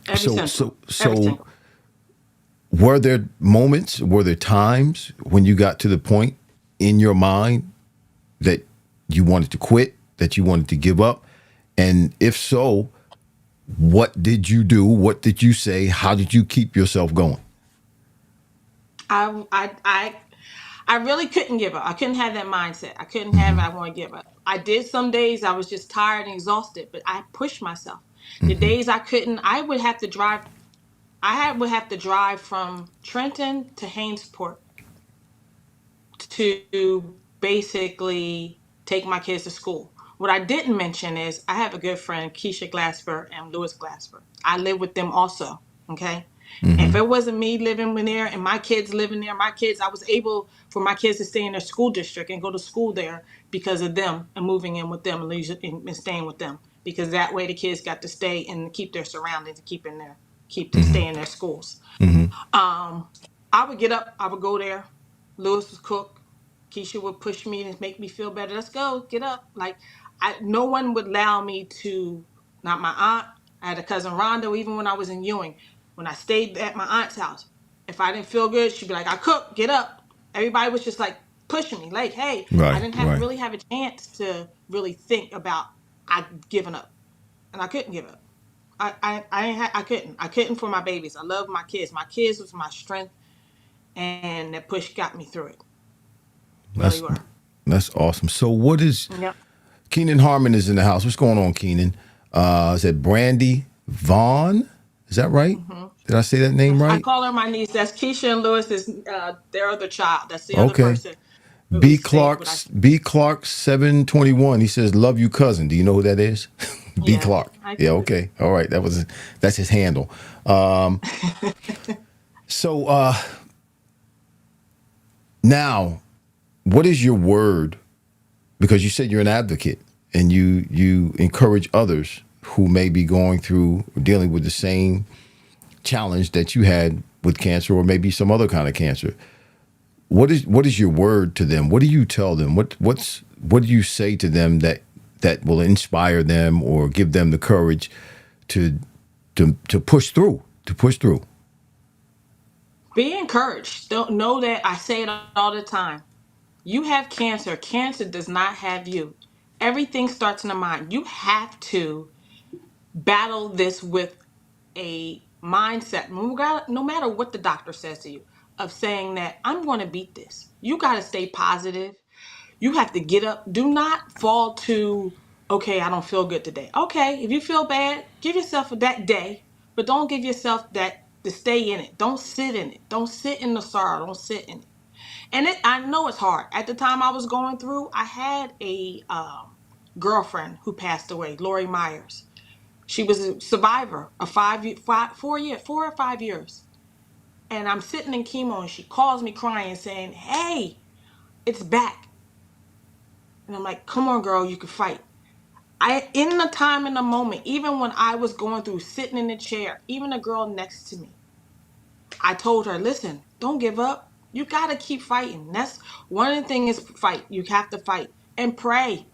Every So, single, so, every so single. were there moments, were there times when you got to the point in your mind that you wanted to quit, that you wanted to give up? And if so, what did you do? What did you say? How did you keep yourself going? I I I I really couldn't give up. I couldn't have that mindset. I couldn't have Mm-hmm. I want to give up. I did some days I was just tired and exhausted, but I pushed myself. The Mm-hmm. days I couldn't, would have to drive from Trenton to Hainesport to basically take my kids to school. What I didn't mention is I have a good friend, Keisha Glasper and Lewis Glasper. I live with them also. Okay. If Mm-hmm. it wasn't me living in there and my kids living there, I was able for my kids to stay in their school district and go to school there because of them and moving in with them and staying with them. Because that way the kids got to stay and keep their surroundings and keep to stay in their schools. Mm-hmm. I would get up, I would go there. Lewis would cook. Keisha would push me and make me feel better. Let's go, get up. Like no one would allow me to. Not my aunt. I had a cousin Rhonda. Even when I was in Ewing, when I stayed at my aunt's house, if I didn't feel good, she'd be like, "I cook, get up." Everybody was just like pushing me, like, "Hey," I Right. didn't have Right. really have a chance to really think about I giving up, and I couldn't give up. I couldn't for my babies. I love my kids. My kids was my strength, and that push got me through it. Really That's were. that's awesome. So what is Yep. Keenan Harmon is in the house. What's going on, Keenan? Is it Brandy Vaughn? Is that right? Did I say that name I right? call her my niece. That's Keisha and Lewis. Is their other child. That's the other Okay. person who would say what I say. B Clark 721. He says, "Love you, cousin." Do you know who that is? B Yeah, Clark. I Yeah. do. Okay. All right. That's his handle. So now, what is your word? Because you said you're an advocate and you encourage others who may be going through or dealing with the same challenge that you had with cancer or maybe some other kind of cancer. What is your word to them? What do you tell them? What do you say to them that will inspire them or give them the courage to to push through, to push through? Be encouraged. Don't know that I say it all the time. You have cancer. Cancer does not have you. Everything starts in the mind. You have to battle this with a mindset, no matter what the doctor says to you, of saying that I'm going to beat this. You got to stay positive. You have to get up. Do not fall to, okay, I don't feel good today. Okay, if you feel bad, give yourself that day, but don't give yourself that to stay in it. Don't sit in it. Don't sit in the sorrow. Don't sit in it. And I know it's hard. At the time I was going through, I had a girlfriend who passed away, Lori Myers. She was a survivor of 4 or 5 years. And I'm sitting in chemo and she calls me crying saying, "Hey, it's back." And I'm like, "Come on, girl, you can fight." In the time, in the moment, even when I was going through sitting in the chair, even a girl next to me, I told her, "Listen, don't give up. You got to keep fighting." That's one of the things is fight. You have to fight and pray.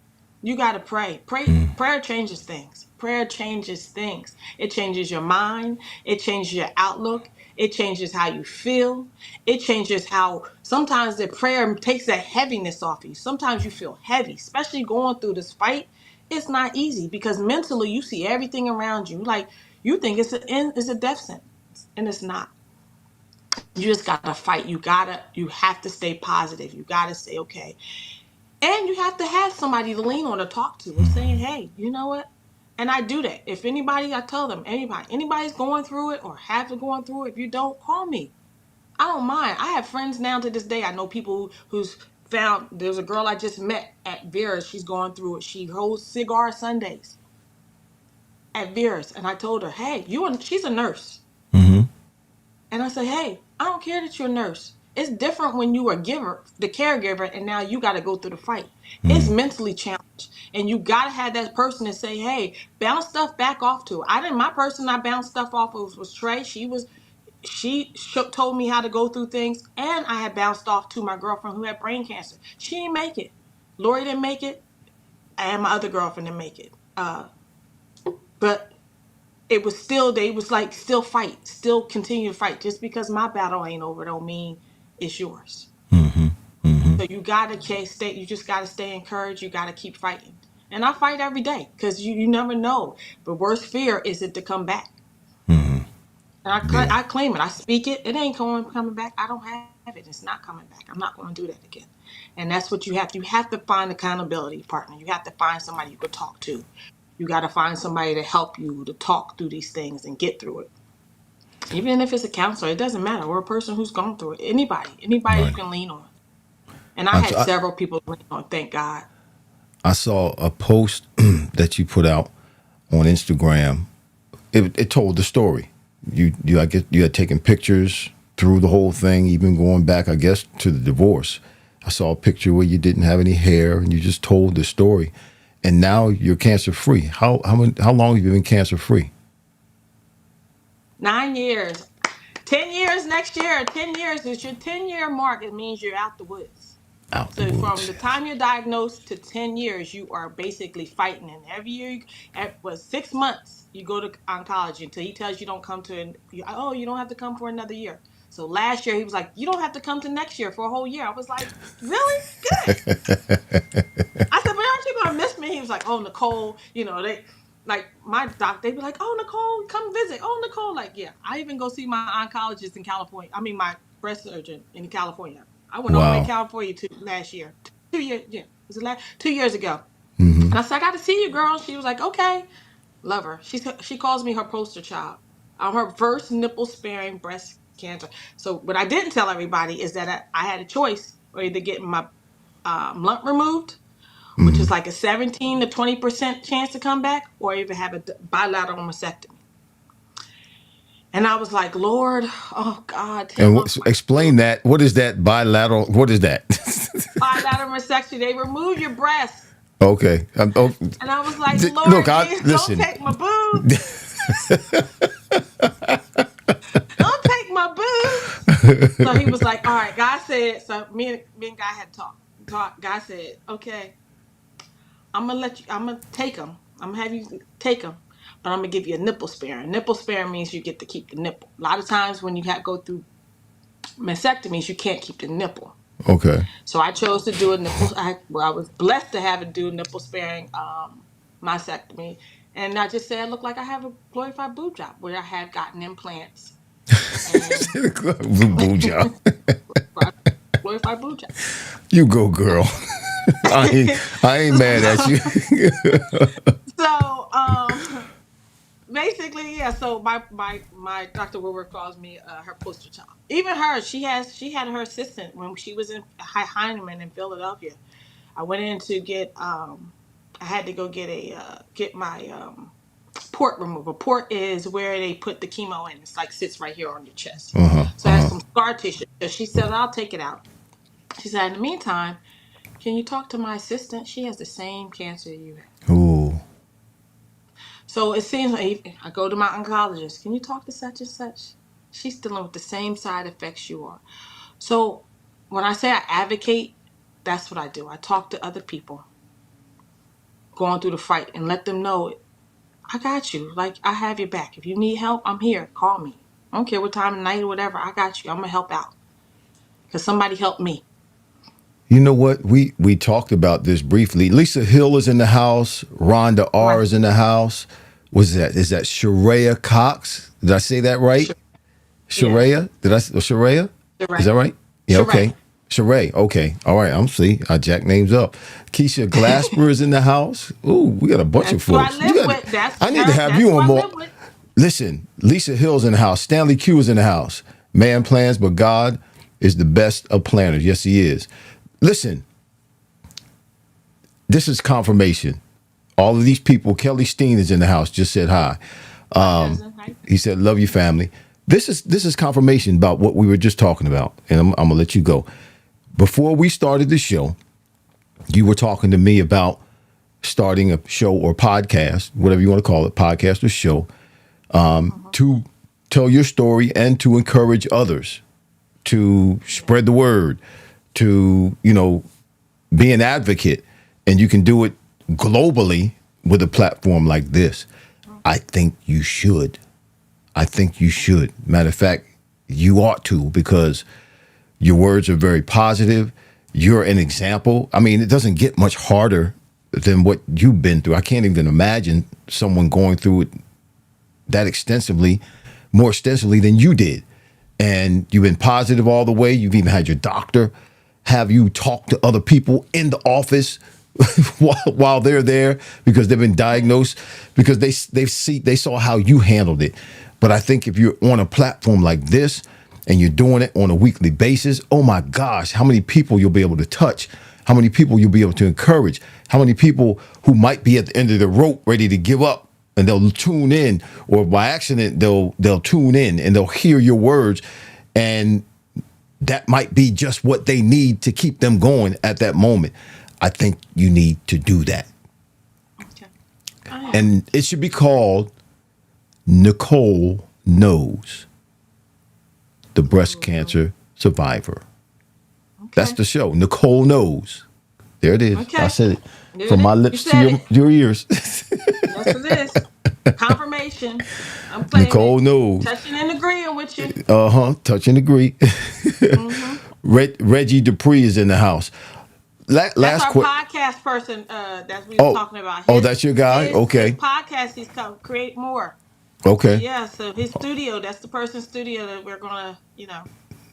You got to pray. Prayer changes things. Prayer changes things. It changes your mind. It changes your outlook. It changes how you feel. It changes how sometimes the prayer takes that heaviness off you. Sometimes you feel heavy, especially going through this fight. It's not easy because mentally you see everything around you. Like you think it's a death sentence, and it's not. You just gotta fight. You have to stay positive. You gotta say okay. And you have to have somebody to lean on to talk to and saying, "Hey, you know what?" And I do that. If anybody, I tell them, anybody's going through it or have been going through it, if you don't, call me. I don't mind. I have friends now to this day. I know people who's found, there's a girl I just met at Vera's. She's going through it. She holds cigar Sundays at Vera's. And I told her, "Hey, she's a nurse." Mm-hmm. And I say, "Hey, I don't care that you're a nurse. It's different when you are a giver, the caregiver, and now you got to go through the fight. It's mentally challenged. And you got to have that person to say, hey, bounce stuff back off to. My person I bounced stuff off of was Trey. Told me how to go through things. And I had bounced off to my girlfriend who had brain cancer. She didn't make it. Lori didn't make it. And my other girlfriend didn't make it. But it was still, they was like, still fight, still continue to fight. Just because my battle ain't over don't mean it's yours. Mm-hmm. Mm-hmm. So you gotta stay. You just gotta stay encouraged. You gotta keep fighting. And I fight every day because you never know. The worst fear is it to come back. Mm-hmm. And Yeah. I claim it. I speak it. It ain't coming back. I don't have it. It's not coming back. I'm not going to do that again. And that's what you have. You have to find accountability partner. You have to find somebody you could talk to. You got to find somebody to help you to talk through these things and get through it. Even if it's a counselor, it doesn't matter. Or a person who's gone through it. Anybody you Right. can lean on. And I I, had I, several people to lean on. Thank God. I saw a post that you put out on Instagram. It told the story. I guess you had taken pictures through the whole thing, even going back, I guess, to the divorce. I saw a picture where you didn't have any hair, and you just told the story. And now you're cancer free. How long have you been cancer free? 9 years. 10 years next year. 10 years is your 10-year mark. It means you're out the woods. Out the So from woods. the time you're diagnosed to 10 years, you are basically fighting. And every year, was 6 months, you go to oncology until he tells you don't come to, you don't have to come for another year. So last year, he was like, you don't have to come to next year for a whole year. I was like, really? Good. I said, but aren't you going to miss me? He was like, oh, Nicole, like my doc, they'd be like, oh, Nicole, come visit. Oh, Nicole, like, yeah. I even go see my oncologist in California. I mean, my breast surgeon in California. I went all the way to Wow. California last year. 2 years, yeah. Was it 2 years ago? Hmm. And I said, I got to see you, girl. She was like, okay. Love her. She calls me her poster child. I'm her first nipple sparing breast cancer. So what I didn't tell everybody is that I had a choice, or either getting my lump removed, which Hmm. is like a 17 to 20% chance to come back, or even have a bilateral mastectomy. And I was like, Lord, oh God, take And my explain that. What is that bilateral? What is that? bilateral mastectomy. They remove your breast. Okay. And I was like, Look, Lord Jesus, don't listen. take my boobs. Don't take my boobs. So he was like, all right, God said, so me and God had talked. God said, okay, I'm gonna take them. I'm gonna have you take them, but I'm gonna give you a nipple sparing. Nipple sparing means you get to keep the nipple. A lot of times when you go through mastectomies, you can't keep the nipple. Okay. So I chose to do a nipple. I was blessed to have it do a nipple sparing mastectomy, and I just say I look like I have a glorified boob job where I have gotten implants and Boo job. glorified boob job. You go, girl. I ain't mad at you. So basically, yeah. So my Dr. Woodward calls me her poster child. Even her, she had her assistant when she was in Heinemann in Philadelphia. I went in to get I had to go get my port removal. Port is where they put the chemo in. It's like sits right here on your chest. Uh-huh. So I had Uh-huh. some scar tissue. So she said, I'll take it out. She said, in the meantime, can you talk to my assistant? She has the same cancer you have. Ooh. So it seems like I go to my oncologist. Can you talk to such and such? She's dealing with the same side effects you are. So when I say I advocate, that's what I do. I talk to other people going through the fight and let them know I got you. Like, I have your back. If you need help, I'm here. Call me. I don't care what time of night or whatever. I got you. I'm going to help out. Because somebody helped me. You know what? We talked about this briefly. Lisa Hill is in the house. Rhonda R Right. is in the house. What's that? Is that Sheraya Cox? Did I say that right? Yeah. Sheraya? Sheraya? Is Sheree. that right? Yeah, Sheree. okay. Sheree, okay. All right, I jack names up. Keisha Glasper is in the house. Ooh, we got a bunch of That's who I folks. live with. I need to have That's you who on I more. live with. Listen, Lisa Hill's in the house. Stanley Q is in the house. Man plans, but God is the best of planners. Yes, he is. Listen, this is confirmation. All of these people, Kelly Steen is in the house, just said hi. My cousin. Right? He said, love you, family. This is confirmation about what we were just talking about. And I'm going to let you go. Before we started the show, you were talking to me about starting a show or podcast, whatever you want to call it, podcast or show, to tell your story and to encourage others to spread the word, to, be an advocate. And you can do it globally with a platform like this. I think you should. Matter of fact, you ought to, because your words are very positive. You're an example. I mean, it doesn't get much harder than what you've been through. I can't even imagine someone going through it that extensively, more extensively than you did. And you've been positive all the way. You've even had your doctor have you talk to other people in the office while they're there because they've been diagnosed, because they saw how you handled it. But I think if you're on a platform like this and you're doing it on a weekly basis, oh my gosh, how many people you'll be able to touch how many people you'll be able to encourage, how many people who might be at the end of the rope ready to give up, and they'll tune in, or by accident they'll tune in and they'll hear your words, and that might be just what they need to keep them going at that moment. I think you need to do that. Okay. And it should be called Nicole Knows, the breast cancer survivor. Okay. That's the show. Nicole Knows. There it is. Okay. I said it There from it my is. lips You to said your ears. Yes, it is. Confirmation. I'm playing Nicole it. Knows. Touching and agreeing with you. Touch and agree. Reggie Dupree is in the house. That's Last our podcast person that we were talking about. That's your guy? Okay. His podcast, he's called Create More. So Okay. yeah, so his studio, that's the person's studio that we're gonna,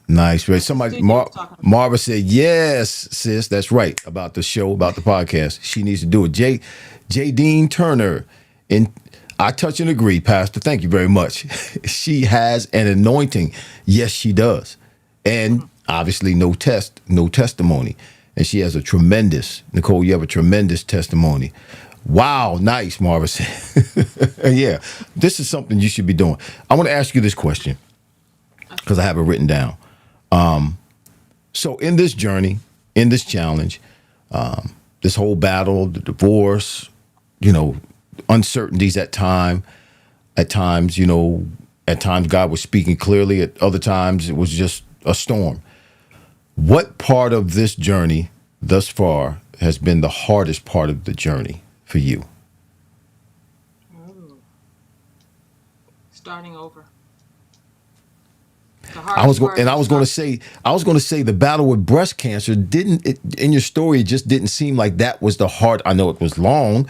Nice, right? that's the Somebody, studio we're talking about. Marva said, yes, sis, that's right, about the show, about the podcast. She needs to do it. J. Dean Turner, and I touch and agree, Pastor. Thank you very much. She has an anointing. Yes, she does. And obviously no testimony. And she has a tremendous, Nicole, you have a tremendous testimony. Wow, nice, Marva said. Yeah, this is something you should be doing. I want to ask you this question because I have it written down. So in this journey, in this challenge, this whole battle, the divorce, uncertainties at times, at times God was speaking clearly. At other times, it was just a storm. What part of this journey thus far has been the hardest part of the journey for you? Starting over. I was going to say the battle with breast cancer in your story, it just didn't seem like that was the hard. I know it was long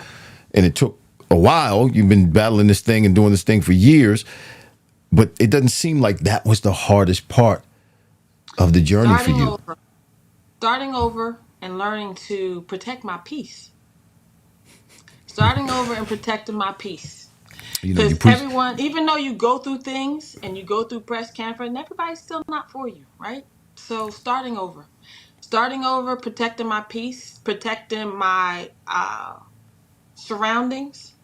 and it took a while. You've been battling this thing and doing this thing for years, but it doesn't seem like that was the hardest part of the journey for you. Starting over and learning to protect my peace. Starting over and protecting my peace. Because everyone, even though you go through things and you go through breast cancer, and everybody's still not for you, right? So starting over, protecting my peace, protecting my surroundings,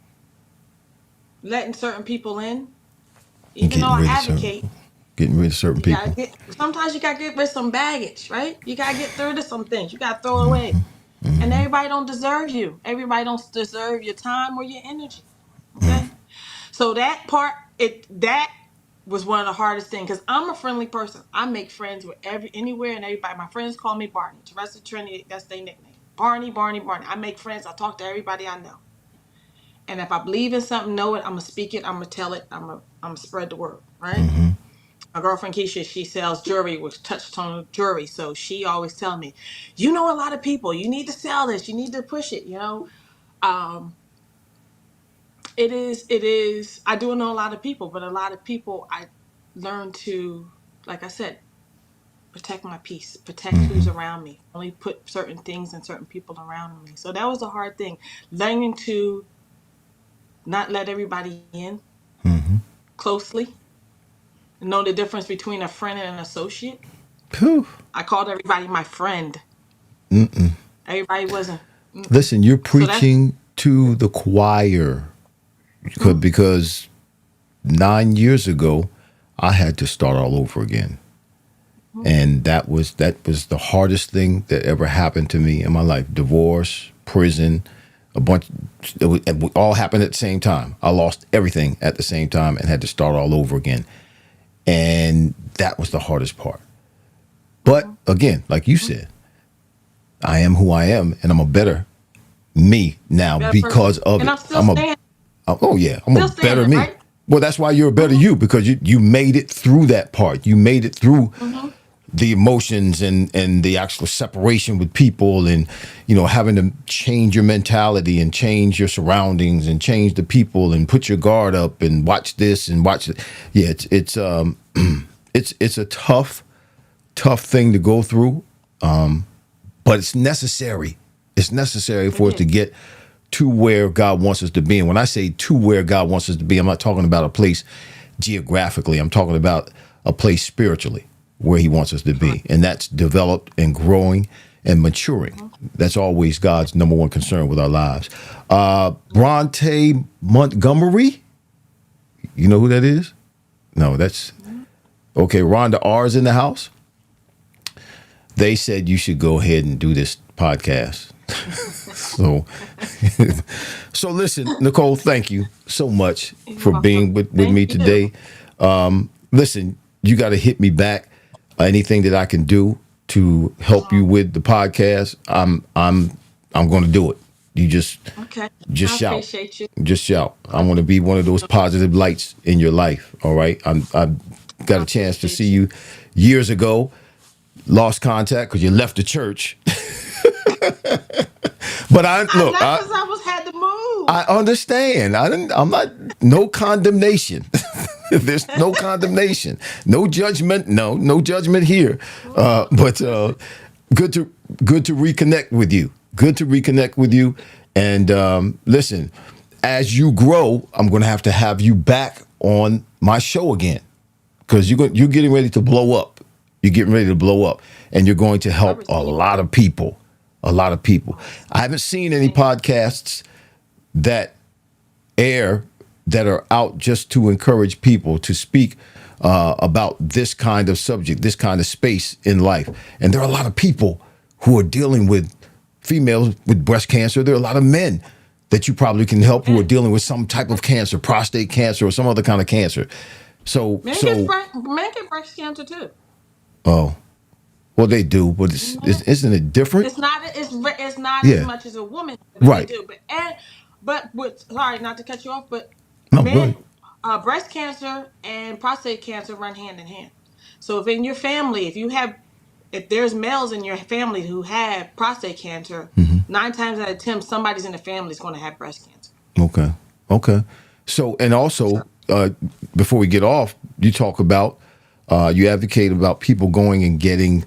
letting certain people in, even though I advocate. Getting rid of certain people. Sometimes you gotta get rid of some baggage, right? You gotta get rid of some things. You gotta throw it away. And everybody don't deserve you. Everybody don't deserve your time or your energy. Okay. So that part, that was one of the hardest things because I'm a friendly person. I make friends with anywhere and everybody. My friends call me Barney. The rest of Trinity, that's their nickname. Barney. I make friends. I talk to everybody I know. And if I believe in something, know it, I'm gonna speak it. I'm gonna tell it. I'm gonna spread the word. Right. My girlfriend Keisha, she sells jewelry with touch-tone jewelry. So she always tells me, you know a lot of people. You need to sell this. You need to push it. It is. I do know a lot of people, but a lot of people I learned to, like I said, protect my peace, protect who's around me. Only put certain things and certain people around me. So that was a hard thing. Learning to not let everybody in closely. Know the difference between a friend and an associate. Whew. I called everybody my friend. Everybody wasn't. Listen, you're preaching to the choir because 9 years ago, I had to start all over again. And that was the hardest thing that ever happened to me in my life. Divorce, prison, it all happened at the same time. I lost everything at the same time and had to start all over again. And that was the hardest part. But again, like you said, I am who I am, and I'm a better me now because of it. I'm a better me. Right? Well, that's why you're a better you, because you made it through that part. You made it through the emotions and the actual separation with people, and having to change your mentality and change your surroundings and change the people and put your guard up and watch this and watch it. Yeah, it's a tough thing to go through, but it's necessary. It's necessary for us to get to where God wants us to be. And when I say to where God wants us to be, I'm not talking about a place geographically. I'm talking about a place spiritually where he wants us to be. And that's developed and growing and maturing. That's always God's number one concern with our lives. Bronte Montgomery, you know who that is? No, that's okay. Rhonda R is in the house. They said you should go ahead and do this podcast. So, so listen, Nicole, thank you so much for being with me today. Listen, you got to hit me back. Anything that I can do to help you with the podcast, I'm going to do it. You just shout. Appreciate you. Just shout. I want to be one of those positive lights in your life. All right. I've got a chance to see you years ago. Lost contact because you left the church. But I had to move. I understand. I'm not. No condemnation. There's no condemnation. No judgment. No judgment here. But good to reconnect with you. Good to reconnect with you. And listen, as you grow, I'm going to have you back on my show again because you're getting ready to blow up. You're getting ready to blow up, and you're going to help a lot of people. A lot of people. I haven't seen any podcasts that air that are out just to encourage people to speak about this kind of subject, this kind of space in life. And there are a lot of people who are dealing with females with breast cancer. There are a lot of men that you probably can help who are dealing with some type of cancer, prostate cancer, or some other kind of cancer. So men get breast cancer too. Oh, well, they do, but isn't it different? It's not. It's not as much as a woman. Right. They do, sorry, not to cut you off, but men, breast cancer and prostate cancer run hand in hand. So if in your family, if there's males in your family who have prostate cancer, 9 times out of 10, somebody's in the family is going to have breast cancer. Okay. So, and also, before we get off, you talk about, you advocate about people going and getting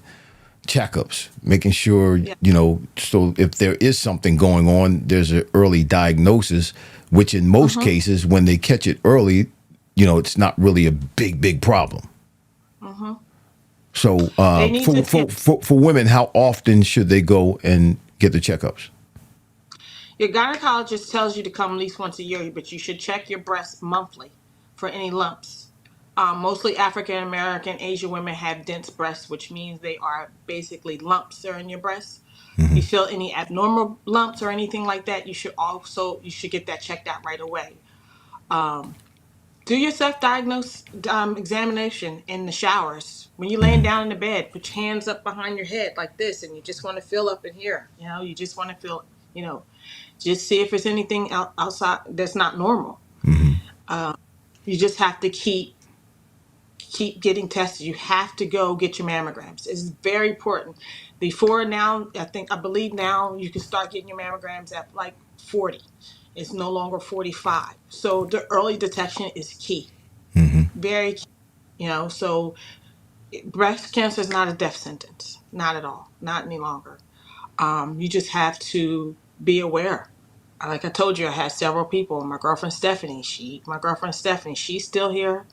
checkups, making sure, so if there is something going on, there's an early diagnosis, which in most cases, when they catch it early, it's not really a big problem. So for women, how often should they go and get the checkups? Your gynecologist tells you to come at least once a year, but you should check your breasts monthly for any lumps. Mostly African American, Asian women have dense breasts, which means they are basically lumps that are in your breasts. If you feel any abnormal lumps or anything like that, you should get that checked out right away. Do your self-diagnose examination in the showers. When you're laying down in the bed, put your hands up behind your head like this, and you just want to feel up in here. You just want to feel, just see if there's anything outside that's not normal. You just have to keep getting tested. You have to go get your mammograms. It's very important. Before now, I believe now you can start getting your mammograms at like 40. It's no longer 45. So the early detection is key. Very key. So breast cancer is not a death sentence. Not at all. Not any longer. You just have to be aware. Like I told you, I had several people. My girlfriend Stephanie, she's still here.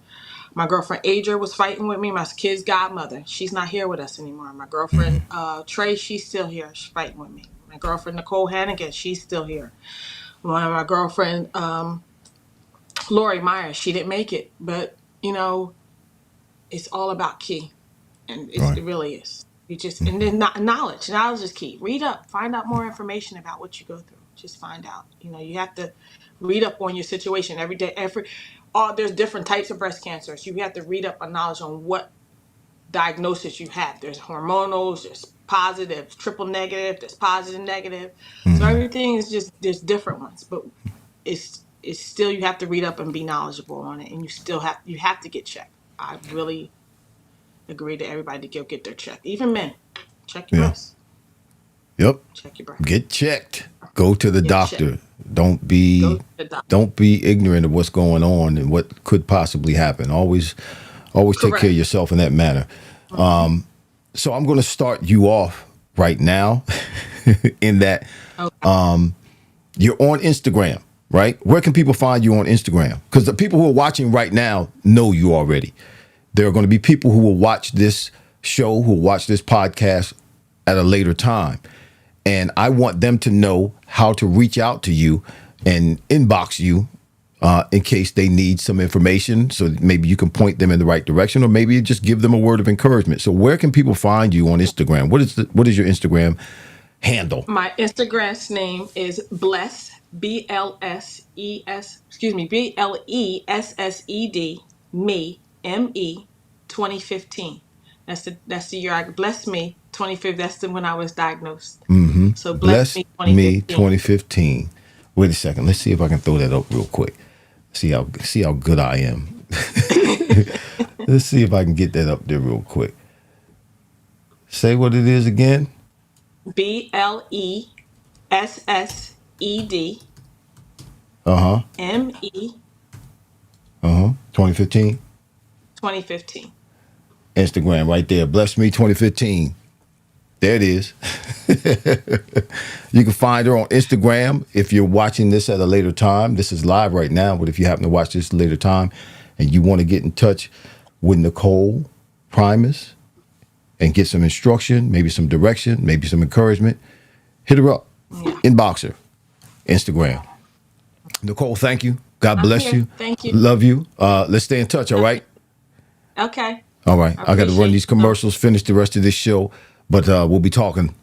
My girlfriend Adria was fighting with me. My kid's godmother, she's not here with us anymore. My girlfriend Trey, she's still here. She's fighting with me. My girlfriend Nicole Hannigan, she's still here. My girlfriend Lori Myers, she didn't make it, but it's all about key, and it really is. You just and then knowledge is key. Read up, find out more information about what you go through. Just find out. You have to read up on your situation every day. There's different types of breast cancers. You have to read up on knowledge on what diagnosis you have. There's hormonals, there's positive, triple negative, there's positive, negative. So everything is just, there's different ones, but it's still, you have to read up and be knowledgeable on it, and you have to get checked. I really agree to everybody to go get their check. Even men, check your breasts. Yep. Check your breasts. Get checked. Go to the doctor. Don't be ignorant of what's going on and what could possibly happen. Always take care of yourself in that manner. So I'm going to start you off right now in that you're on Instagram, right? Where can people find you on Instagram? Because the people who are watching right now know you already. There are going to be people who will watch this show, who will watch this podcast at a later time. And I want them to know how to reach out to you and inbox you in case they need some information. So maybe you can point them in the right direction, or maybe just give them a word of encouragement. So where can people find you on Instagram? What is your Instagram handle? My Instagram's name is Bless BLESSED me me 2015. That's the year I bless me 2015. That's the when I was diagnosed. So bless Bless me me 2015. 2015. Wait a second. Let's see if I can throw that up real quick. See how good I am. Let's see if I can get that up there real quick. Say what it is again. BLESSED Uh-huh. me 2015. 2015. Instagram right there. Bless me 2015. There it is. You can find her on Instagram if you're watching this at a later time. This is live right now, but if you happen to watch this later time and you want to get in touch with Nicole Primas and get some instruction, maybe some direction, maybe some encouragement, hit her up. Yeah. Inbox her. Instagram. Nicole, thank you. God bless here. you. Thank you. Love you. Let's stay in touch, all right? Okay. All right. I got to run appreciate these it. commercials, finish the rest of this show, but we'll be talking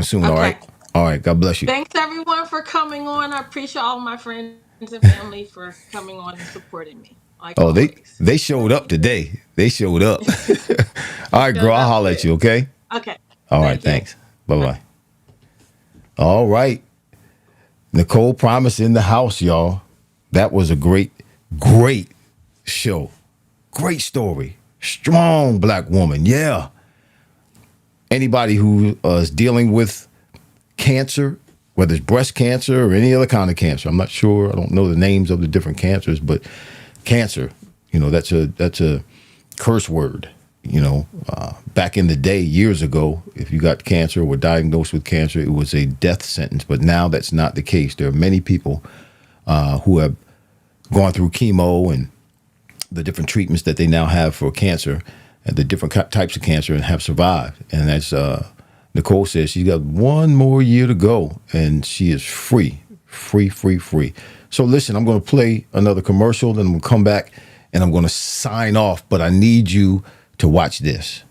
soon, all Okay. right? All right. God bless you. Thanks everyone for coming on. I appreciate all my friends and family for coming on and supporting me, like Oh, always. they showed up today. They showed up. All right, girl. Showed I'll up holler at good. you, okay? Okay. All right. Thank you. Thanks. Bye-bye. All right. Nicole Primas in the house, y'all. That was a great show. Great story. Strong black woman. Yeah. Anybody who is dealing with cancer, whether it's breast cancer or any other kind of cancer, I'm not sure. I don't know the names of the different cancers, but cancer, that's a curse word. Back in the day, years ago, if you got cancer or were diagnosed with cancer, it was a death sentence. But now that's not the case. There are many people who have gone through chemo and the different treatments that they now have for cancer and the different types of cancer and have survived. And as Nicole says, she's got one more year to go and she is free. So listen, I'm going to play another commercial, then I'm going to come back and I'm going to sign off. But I need you to watch this.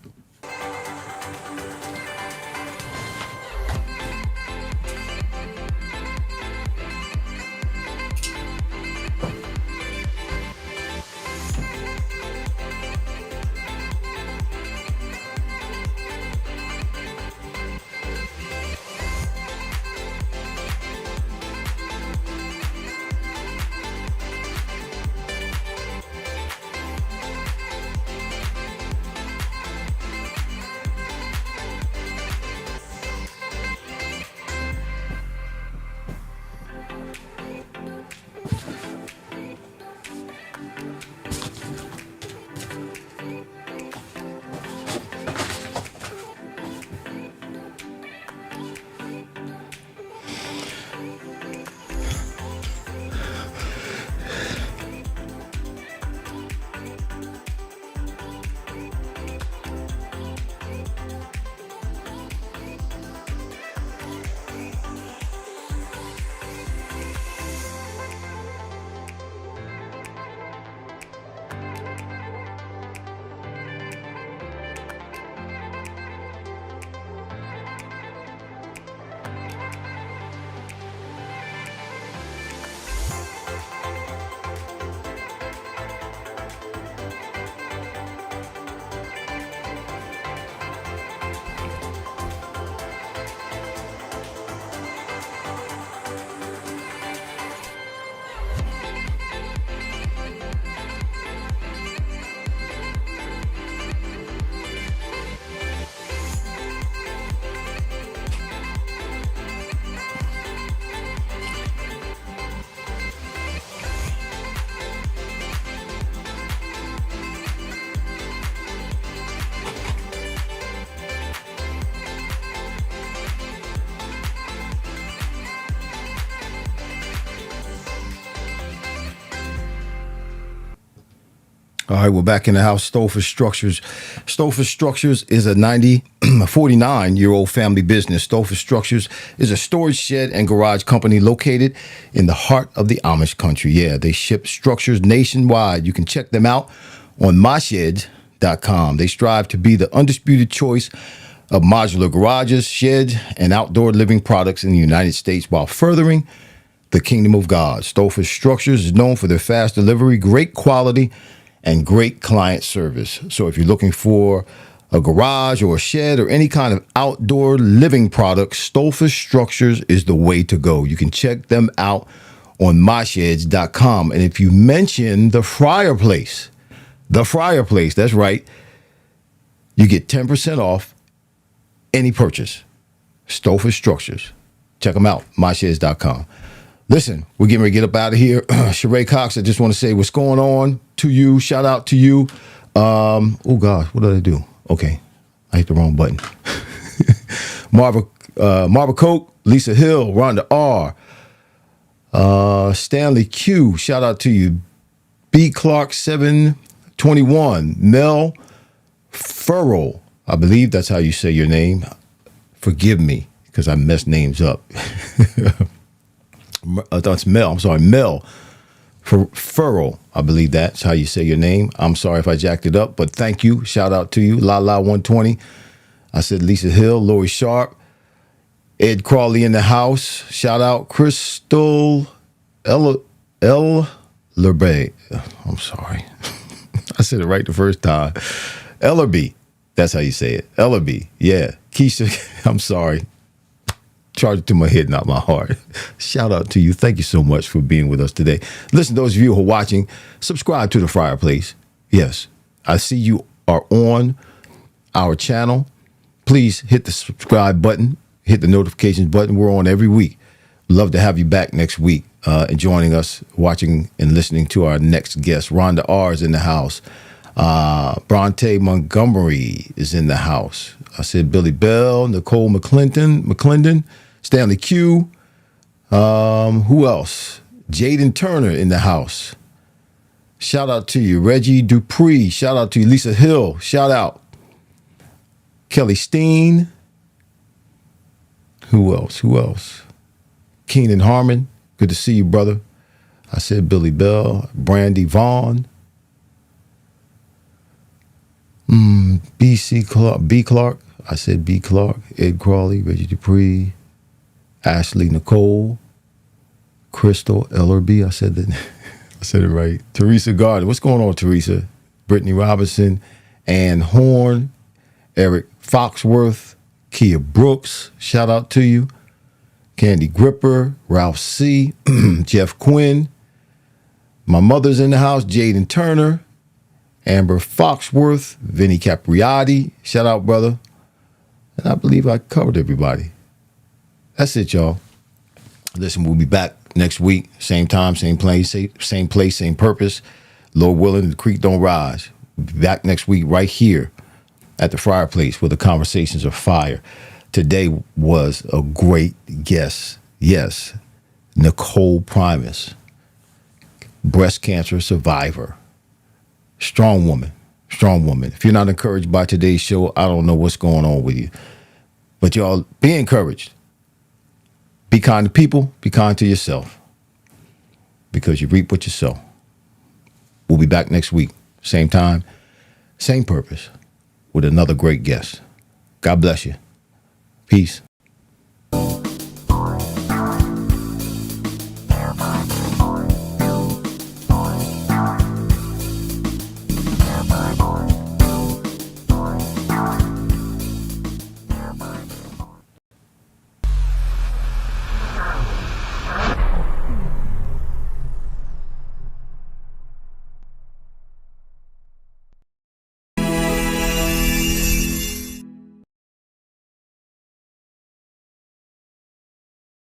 All right, we're back in the house. Stouffer Structures. Stouffer Structures is a 49-year-old family business. Stouffer Structures is a storage shed and garage company located in the heart of the Amish country. Yeah, they ship structures nationwide. You can check them out on mysheds.com. They strive to be the undisputed choice of modular garages, sheds, and outdoor living products in the United States while furthering the kingdom of God. Stouffer Structures is known for their fast delivery, great quality, and great client service. So if you're looking for a garage or a shed or any kind of outdoor living product, Stouffer Structures is the way to go. You can check them out on mysheds.com. And if you mention the Fryar Place, that's right, you get 10% off any purchase. Stouffer Structures. Check them out, mysheds.com. Listen, we're getting ready to get up out of here. Sheree Cox, I just want to say what's going on to you. Shout out to you. Oh, gosh, what did I do? Okay, I hit the wrong button. Marva Coke, Lisa Hill, Rhonda R. Stanley Q, shout out to you. B. Clark 721, Mel Furrow, I believe that's how you say your name. Forgive me because I messed names up. That's Mel. I'm sorry, Mel Furrow. I believe that's how you say your name. I'm sorry if I jacked it up, but thank you. Shout out to you. La 120. I said Lisa Hill, Lori Sharp, Ed Crawley in the house. Shout out Crystal L. Lerbe. I'm sorry. I said it right the first time. Ellerby. That's how you say it. Ellerby. Yeah. Keisha, I'm sorry. Charge it to my head, not my heart. Shout out to you. Thank you so much for being with us today. Listen, those of you who are watching, subscribe to the Fryar Place. Yes, I see you are on our channel. Please hit the subscribe button, hit the notifications button. We're on every week. Love to have you back next week and joining us, watching and listening to our next guest. Rhonda R. is in the house. Bronte Montgomery is in the house. I said Billy Bell, Nicole McClendon, Stanley Q. Who else? Jaden Turner in the house. Shout out to you. Reggie Dupree. Shout out to you. Lisa Hill. Shout out. Kelly Steen. Who else? Keenan Harmon. Good to see you, brother. I said Billy Bell. Brandy Vaughn. B. Clark. I said B. Clark. Ed Crawley, Reggie Dupree, Ashley Nicole, Crystal Ellerby. I said that. I said it right. Teresa Gardner. What's going on, Teresa? Brittany Robinson, Ann Horn, Eric Foxworth, Kia Brooks. Shout out to you. Candy Gripper, Ralph C., Jeff Quinn. My mother's in the house, Jaden Turner. Amber Foxworth, Vinny Capriati, shout out, brother. And I believe I covered everybody. That's it, y'all. Listen, we'll be back next week. Same time, same place, same purpose. Lord willing, the creek don't rise. We'll be back next week right here at the Fryar Place where the conversations are fire. Today was a great guest. Yes, Nicole Primas, breast cancer survivor. Strong woman. If you're not encouraged by today's show, I don't know what's going on with you. But y'all, be encouraged. Be kind to people. Be kind to yourself. Because you reap what you sow. We'll be back next week. Same time, same purpose, with another great guest. God bless you. Peace.